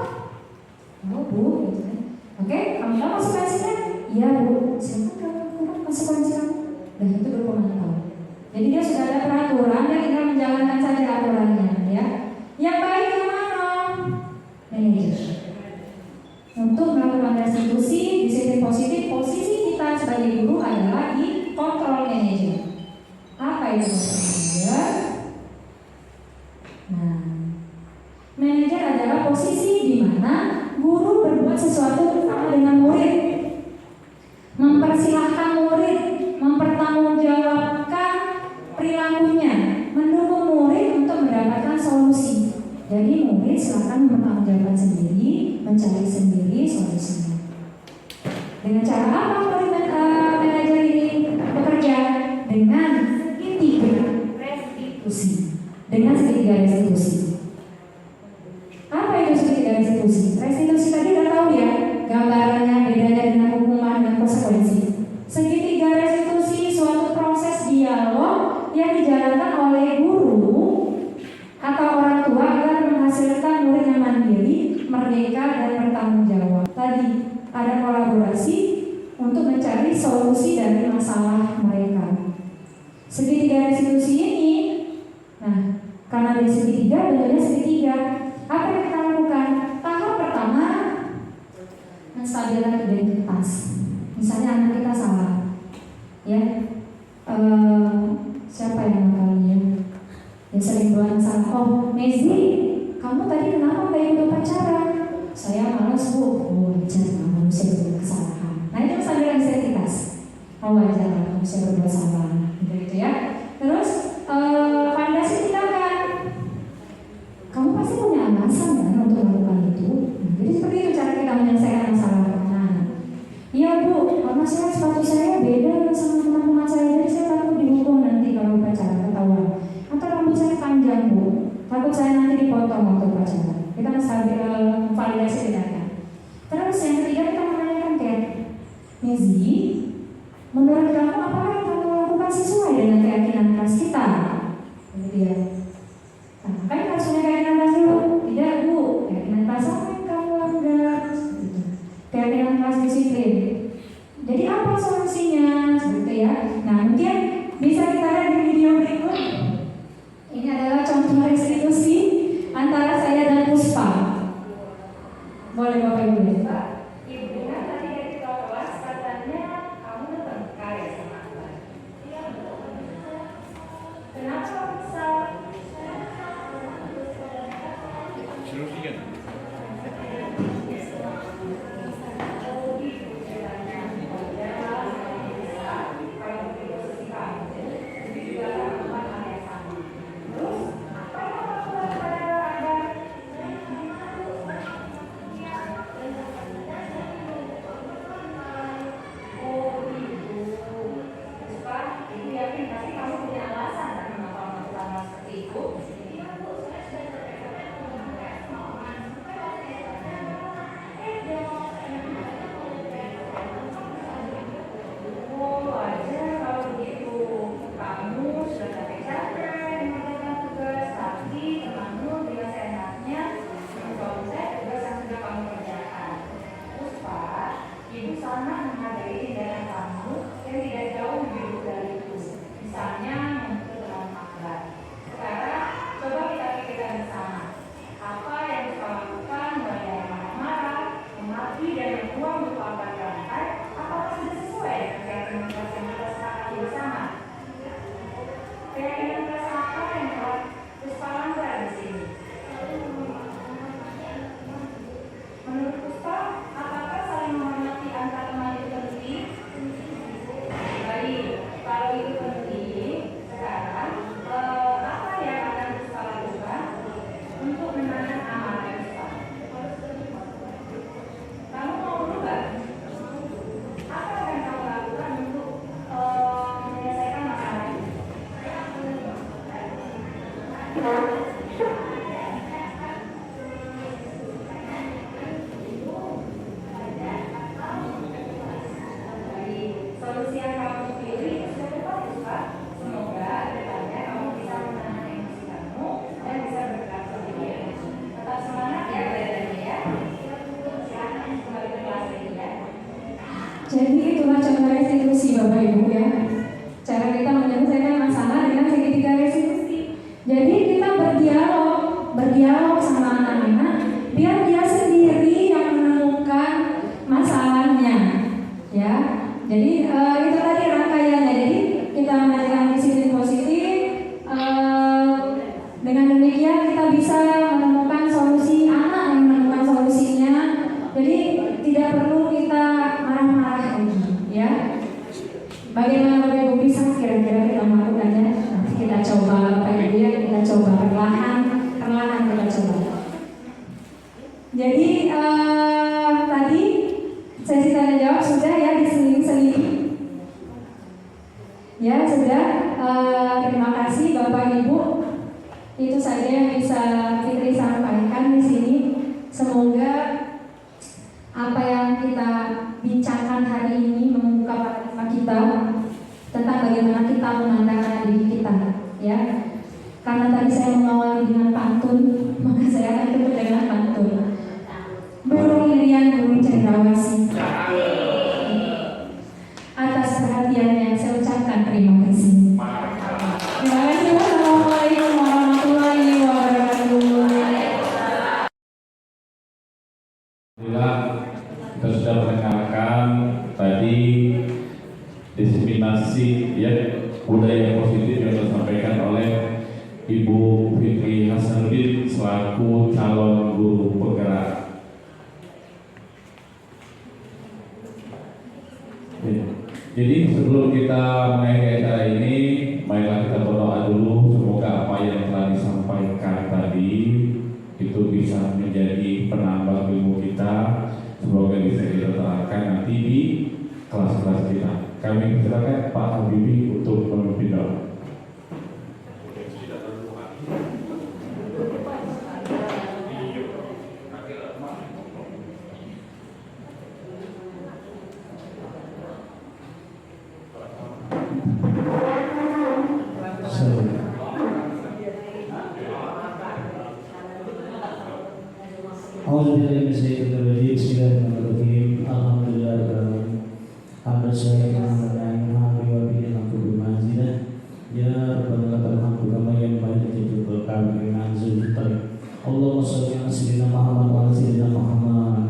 Tahu Bu, gitu kan? Oke, kamu tahu konsekuensinya? Iya Bu, silakan kamu konsekuensi kamu. Dan itu berpemantau. Jadi dia sudah ada peraturan, dia tinggal menjalankan saja aturannya, ya. Yang baik yang mana? Manajer. Untuk melakukan restitusi, disiplin positif, posisi kita sebagai guru adalah di kontrol manajer. Apa itu manajer? Nah, manajer adalah posisi di mana guru berbuat sesuatu bersama dengan murid, mempersilahkan murid, mempertanggungjawabkan perilakunya, mendukung murid untuk mendapatkan solusi. Jadi murid silakan mempertanggungjawabkan sendiri, mencari sendiri solusinya. Dengan cara apa manajer ini bekerja? Dengan segitiga restitusi. Dengan segitiga restitusi. Apa itu segitiga restitusi? Restitusi tadi udah tahu ya, gambarannya bedanya dengan hukuman dan konsekuensi. Segitiga restitusi suatu proses dialog yang dijalankan oleh guru atau orang tua agar menghasilkan murid yang mandiri, merdeka dan bertanggung jawab. Tadi ada kolaborasi untuk mencari solusi dari masalah mereka. Segitiga restitusi ini, nah karena dari segitiga bentuknya segitiga, apa yang kita lakukan? Tahap pertama, menstabilkan identitas. Misalnya anak kita salah, ya, siapa yang namanya? Yang sering buat salah. Oh, Mezi, kamu tadi kenapa nggak ikut upacara? Saya malas Bu. Oh, wajar manusia berbuat kesalahan. Nah itu menstabilkan identitas. Oh wajar manusia berbuat salah, gitu ya. Terus fondasi tindakan. Kamu pasti punya alasan kan untuk melakukan itu. Jadi seperti itu cara kita menyelesaikan masalah. Iya Bu, karena sepatu saya beda sama teman-teman saya, jadi saya takut dihukum nanti kalau upacara ketahuan. Atau rambut saya panjang Bu, takut saya nanti dipotong waktu upacara. Kita menstabil validasi tindakan. Terus yang ketiga kita menanyakan kayak, Mezi, menurut kamu apakah yang kamu Jadi itulah contoh restitusi Bapak Ibu ya. Cara kita menyelesaikan masalah dengan segitiga restitusi. Jadi kita berdialog sama anak-anak biar dia sendiri yang menemukan masalahnya ya. Jadi itu tadi rangkaiannya. Jadi kita mengajarkan disiplin positif. Dengan demikian kita bisa menemukan solusi, anak yang menemukan solusinya. Jadi tidak perlu kita marah-marah lagi ya. Bagaimana Bapak Ibu bisa kira-kira kita melakukannya? Nanti kita coba Bapak Ibu ya, kita coba perlahan kita coba. Jadi tadi sesi tanya jawab sudah ya diseling-selingi. Ya sudah. Terima kasih Bapak Ibu. Itu saja yang bisa Fitri sampaikan di sini. Semoga apa yang kita bincangkan hari ini membuka paradigma kita tentang bagaimana kita memandang diri kita, ya. Karena tadi saya mengawali dengan pantun, maka saya akan tutup dengan pantun. Burung Irian, burung cendrawasih. Atas perhatiannya saya ucapkan terima kasih. Terima kasih. Wassalamualaikum warahmatullahi wabarakatuh. Kita sudah mendengarkan tadi diseminasi ya budaya positif yang disampaikan oleh Ibu Fitri Hasanuddin selaku calon guru penggerak. Jadi sebelum kita mengakhiri acara ini, marilah kita berdoa dulu semoga apa yang telah disampaikan tadi itu bisa menjadi penambah ilmu kita. Semoga bisa kita terapkan nanti di kelas-kelas kita. Kami silakan Pak Habibie untuk memimpin doa. Bismillahirrahmanirrahim. Alhamdulillah. Hamdan syaitan wa ya rabbana lakal hamdu kama yanbaghi li jalali wajhika. Allahumma shalli ala sayyidina Muhammad wa ala sayyidina Muhammad.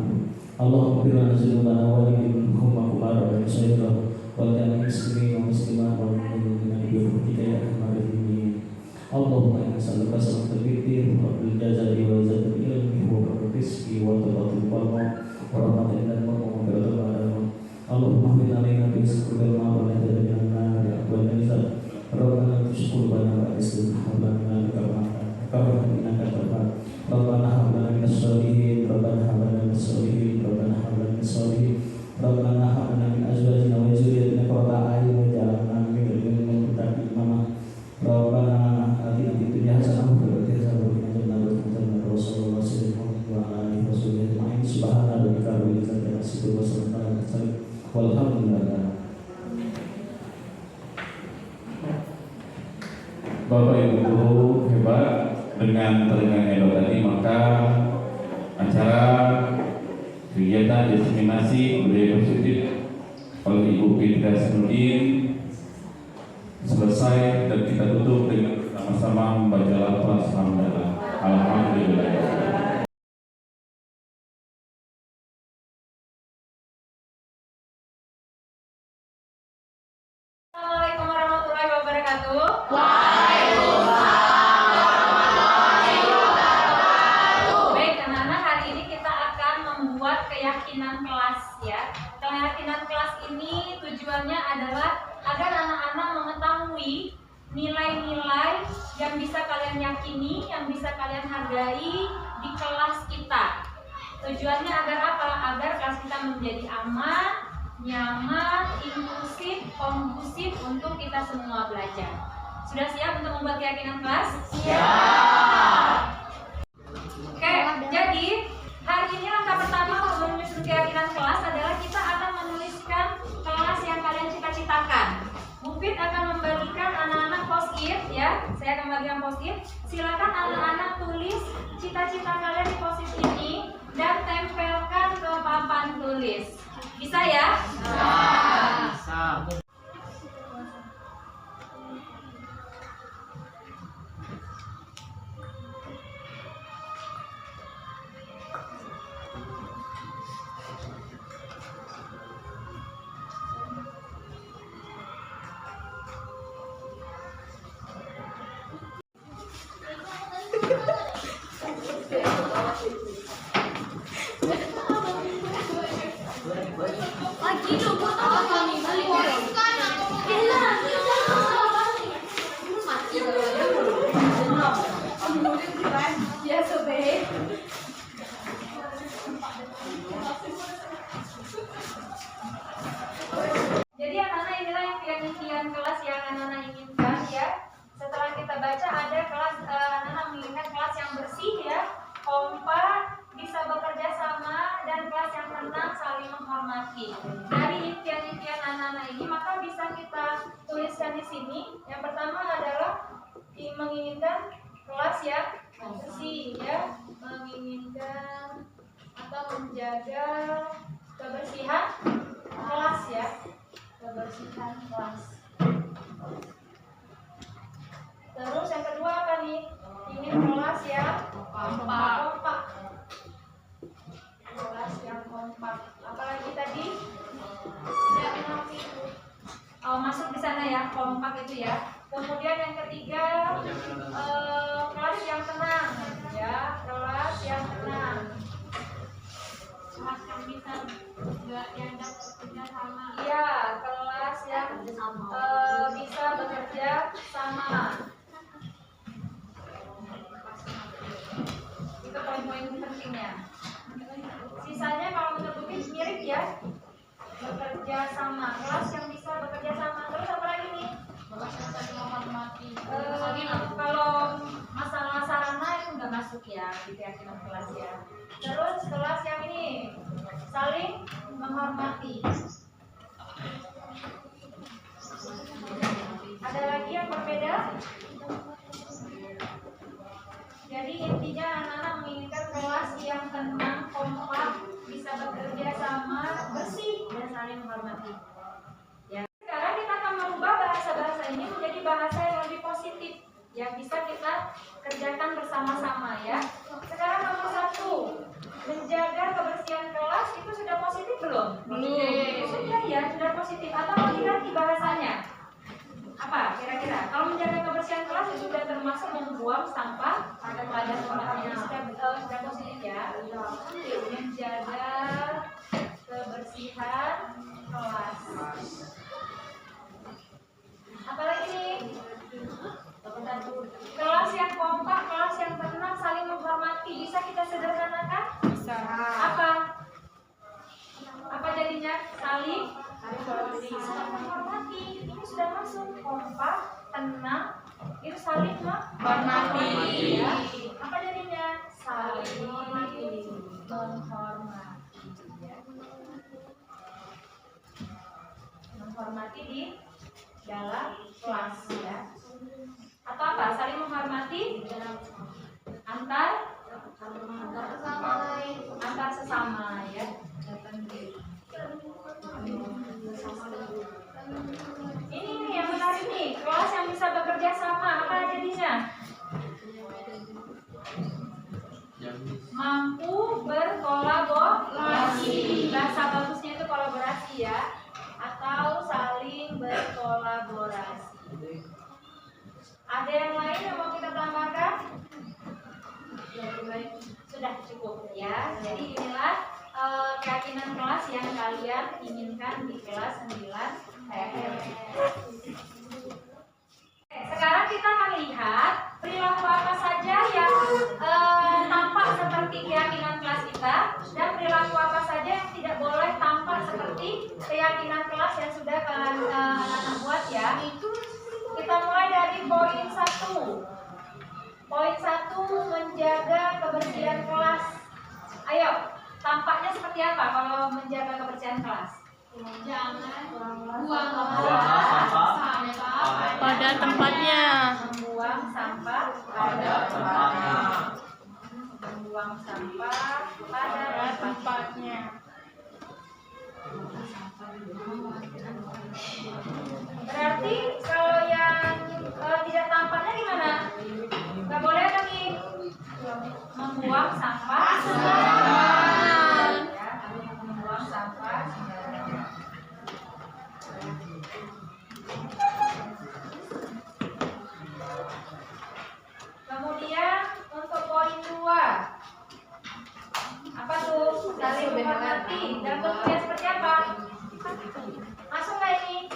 Allahumma qina dzunubana wa liminhum wa sayyidina wa lana muslimin wa muslimat wa mu'minin bi rahmatika ya arhamar rahimin. Allahumma inna nas'aluka salatul fitir wa bil jazai wa zatul ilmi wa barakul rizqi wa tabatul qalbi wa rahmatil dan maghfiratul ba'dahu. Allahumma min alaina bi sabbil ma wa la tadina nar wa nizal rabbana tushkur bana wa islam hablana karama innaka tarham rabbana hab lana min as-solihin rabbana hab lana min as-solihin rabbana hab lana min as-solihin rabbana hab lana min azwajina wa dhurriyyatina qurrata a'yun waj'alna lil muttaqina imama rabbana atina fid dunya hasanah wa fil akhirati hasanah wa qina adzabannar rasulullah sallallahu alaihi wasallam subhana rabbika rabbil izzati amma yasifun wa salamun alal mursalin walhamdulillah. Bapak Ibu guru hebat, dengan terenggahnya hebat tadi maka acara kegiatan diseminasi budaya positif oleh Ibu Fitri Hasanuddin selesai dan kita tutup dengan sama-sama membaca lafaz hamdalah. Alhamdulillah. Assalamualaikum warahmatullahi wabarakatuh. Baik anak-anak, hari ini kita akan membuat keyakinan kelas ya. Keyakinan kelas ini tujuannya adalah agar anak-anak mengetahui nilai-nilai yang bisa kalian yakini, yang bisa kalian hargai di kelas kita. Tujuannya agar apa? Agar kelas kita menjadi aman, nyaman, inklusif, kondusif untuk kita semua belajar. Sudah siap untuk membuat keyakinan kelas? Siap! Oke, jadi hari ini langkah pertama untuk menyusun keyakinan kelas adalah kita akan menuliskan kelas yang kalian cita-citakan. Mufid akan membagikan anak-anak post-it ya. Saya akan membagikan post-it. Silakan anak-anak tulis cita-cita kalian di post-it ini dan tempelkan ke papan tulis. Bisa ya? Bisa. Jadi anak-anak inilah impian-impian kelas yang anak-anak inginkan ya. Setelah kita baca ada kelas anak-anak menginginkan kelas yang bersih ya, kompak, bisa bekerja sama dan kelas yang tenang, saling menghormati. Dari impian-impian anak-anak ini maka bisa kita tuliskan di sini. Yang pertama adalah menginginkan kelas yang bersih ya, menginginkan atau menjaga kebersihan kelas ya, kebersihan kelas. Terus yang kedua apa nih? Ingin kelas yang kompak. Kelas yang kompak. Apalagi tadi? Oh, masuk di sana ya, kompak itu ya. Kemudian yang ketiga, kelas yang tenang ya, kelas yang tenang. Kelas yang bisa diajak bekerja sama. Iya, kelas yang bisa bekerja sama. Itu poin-poin pentingnya. Sisanya kalau menurut mirip ya, bekerja sama, kelas yang bisa bekerja sama. Terus apa lagi nih? Kalau masalah sarana itu nggak masuk ya di keyakinan kelas ya. Terus kelas yang ini saling menghormati. Ada lagi yang berbeda? Jadi intinya anak-anak menginginkan kelas yang tenang, kompak, bisa bekerja sama, bersih dan saling menghormati. Ya. Sekarang kita akan merubah bahasa-bahasa ini menjadi bahasa yang lebih positif, yang bisa kita kerjakan bersama-sama ya. Sekarang nomor 1, menjaga kebersihan kelas itu sudah positif belum? Belum. Sudah ya, sudah positif. Atau mau diganti bahasanya? Apa kira-kira? Kalau menjaga kebersihan kebersihan kelas itu sudah termasuk membuang sampah pada tempatnya. Sudah positif ya. Menjaga kebersihan kelas. Apalagi nih? Kelas yang kompak, kelas yang tenang, saling menghormati. Bisa kita sederhanakan? Bisa. Apa jadinya? Saling menghormati. Ini sudah masuk kompak, tenang, itu saling menghormati. Ya. Apa jadinya? Saling menghormati. Menghormati di dalam kelas ya. Atau apa? Saling menghormati antar sesama ya. Ini yang menarik nih, kelas yang bisa bekerja sama, apa jadinya? Mampu berkolaborasi. Bahasa bagusnya itu kolaborasi ya, atau saling berkolaborasi. Ada yang lain yang mau kita tambahkan? Sudah cukup ya. Jadi inilah keyakinan kelas yang kalian inginkan di kelas 9 Sekarang kita akan lihat perilaku apa saja yang tampak seperti keyakinan kelas kita dan perilaku apa saja yang tidak boleh tampak seperti keyakinan kelas yang sudah kalian buat ya. Kita mulai dari poin 1. Poin 1, menjaga kebersihan kelas. Ayo, tampaknya seperti apa kalau menjaga kebersihan kelas? Jangan buang sampah pada tempatnya. Membuang sampah pada tempatnya. Membuang sampah pada tempatnya. Berarti kalau yang tidak tampaknya gimana? Gak boleh lagi membuang sampah sembarangan. Ya, membuang sampah sembarangan. Kemudian untuk poin 2, apa tuh? Saling menghormati. Dan bentuknya seperti apa? Masuk nggak ini?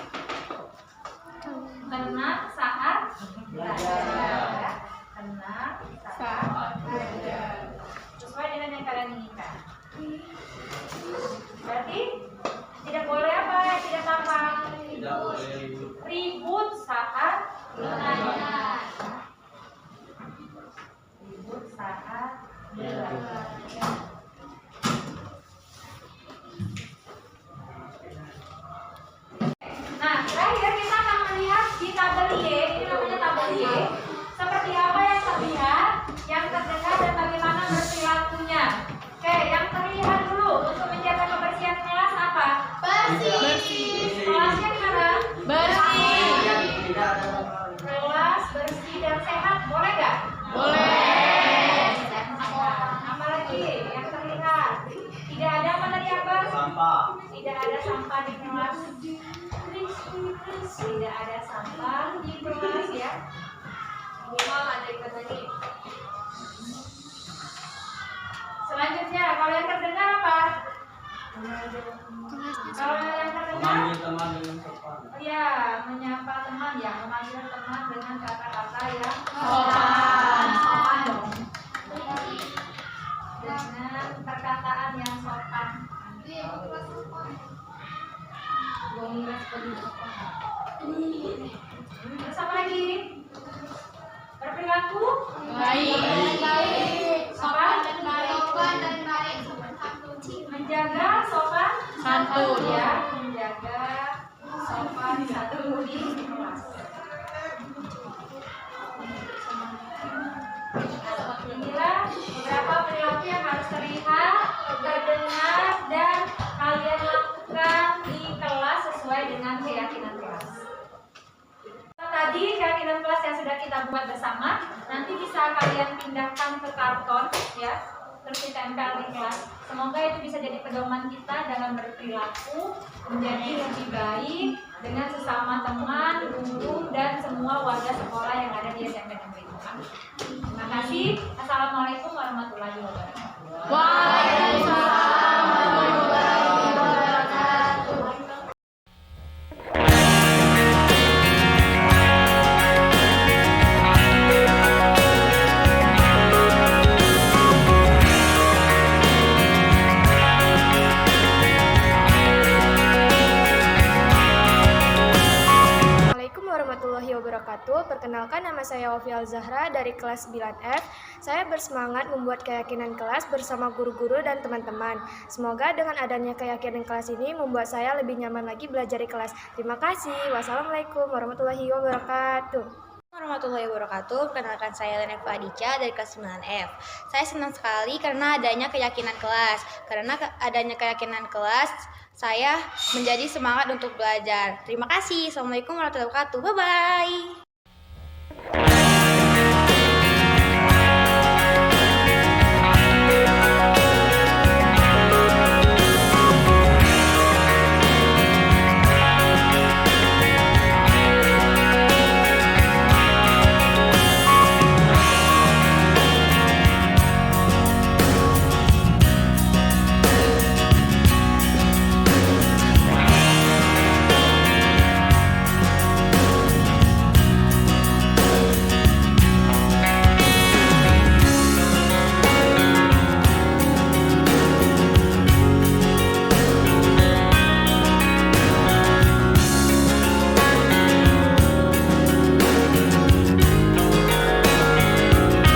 Tenang saat belajar. Tenang saat belajar. Sesuai dengan yang kalian inginkan. Berarti tidak boleh apa? Tidak tampak. Ribut saat belajar. Ribut saat belajar. Nah, terakhir kita akan melihat di tabel Y, ini namanya tabel Y, seperti apa yang terlihat, yang terdengar, dan bagaimana berperilakunya. Oke, yang terlihat dulu untuk menjaga kebersihan kelas apa? Bersih. Kelasnya gimana? Bersih. Kelas bersih dan sehat, boleh nggak? Boleh. Apalagi yang terlihat? Tidak ada apa tadi apa? Sampah. Tidak ada sampah di kelas. Tidak ada sampah di kelas ya. Ada ikut lagi. Selanjutnya, kalau yang terdengar apa? Kalau yang terdengar, ya menyapa teman ya, memanggil teman dengan kata-kata yang sopan. Dengan perkataan yang sopan. Terus apa lagi? Berperilaku baik. Sopan dan baik. Menjaga sopan santun ya. Menjaga sopan santun di kelas. Inilah beberapa perilaku yang harus terlihat, terdengar, dan kalian lakukan di kelas sesuai dengan keyakinan kelas. Tadi keyakinan kelas yang sudah kita buat bersama, nanti bisa kalian pindahkan ke karton ya, terus ditempel di kelas. Semoga itu bisa jadi pedoman kita dalam berperilaku menjadi lebih baik dengan sesama teman, guru, dan semua seluruh warga sekolah yang ada di SMP Negeri 4. Terima kasih. Assalamualaikum warahmatullahi wabarakatuh. Waalaikumsalam warahmatullahi wabarakatuh. Assalamualaikum warahmatullahi wabarakatuh. Perkenalkan, nama saya Ovial Zahra dari kelas 9F. Saya bersemangat membuat keyakinan kelas bersama guru-guru dan teman-teman. Semoga dengan adanya keyakinan kelas ini membuat saya lebih nyaman lagi belajar di kelas. Terima kasih. Wassalamualaikum warahmatullahi wabarakatuh. Warahmatullahi wabarakatuh. Perkenalkan, saya Lena Fadica dari kelas 9F. Saya senang sekali karena adanya keyakinan kelas. Karena adanya keyakinan kelas, saya menjadi semangat untuk belajar. Terima kasih. Assalamualaikum warahmatullahi wabarakatuh. Bye-bye.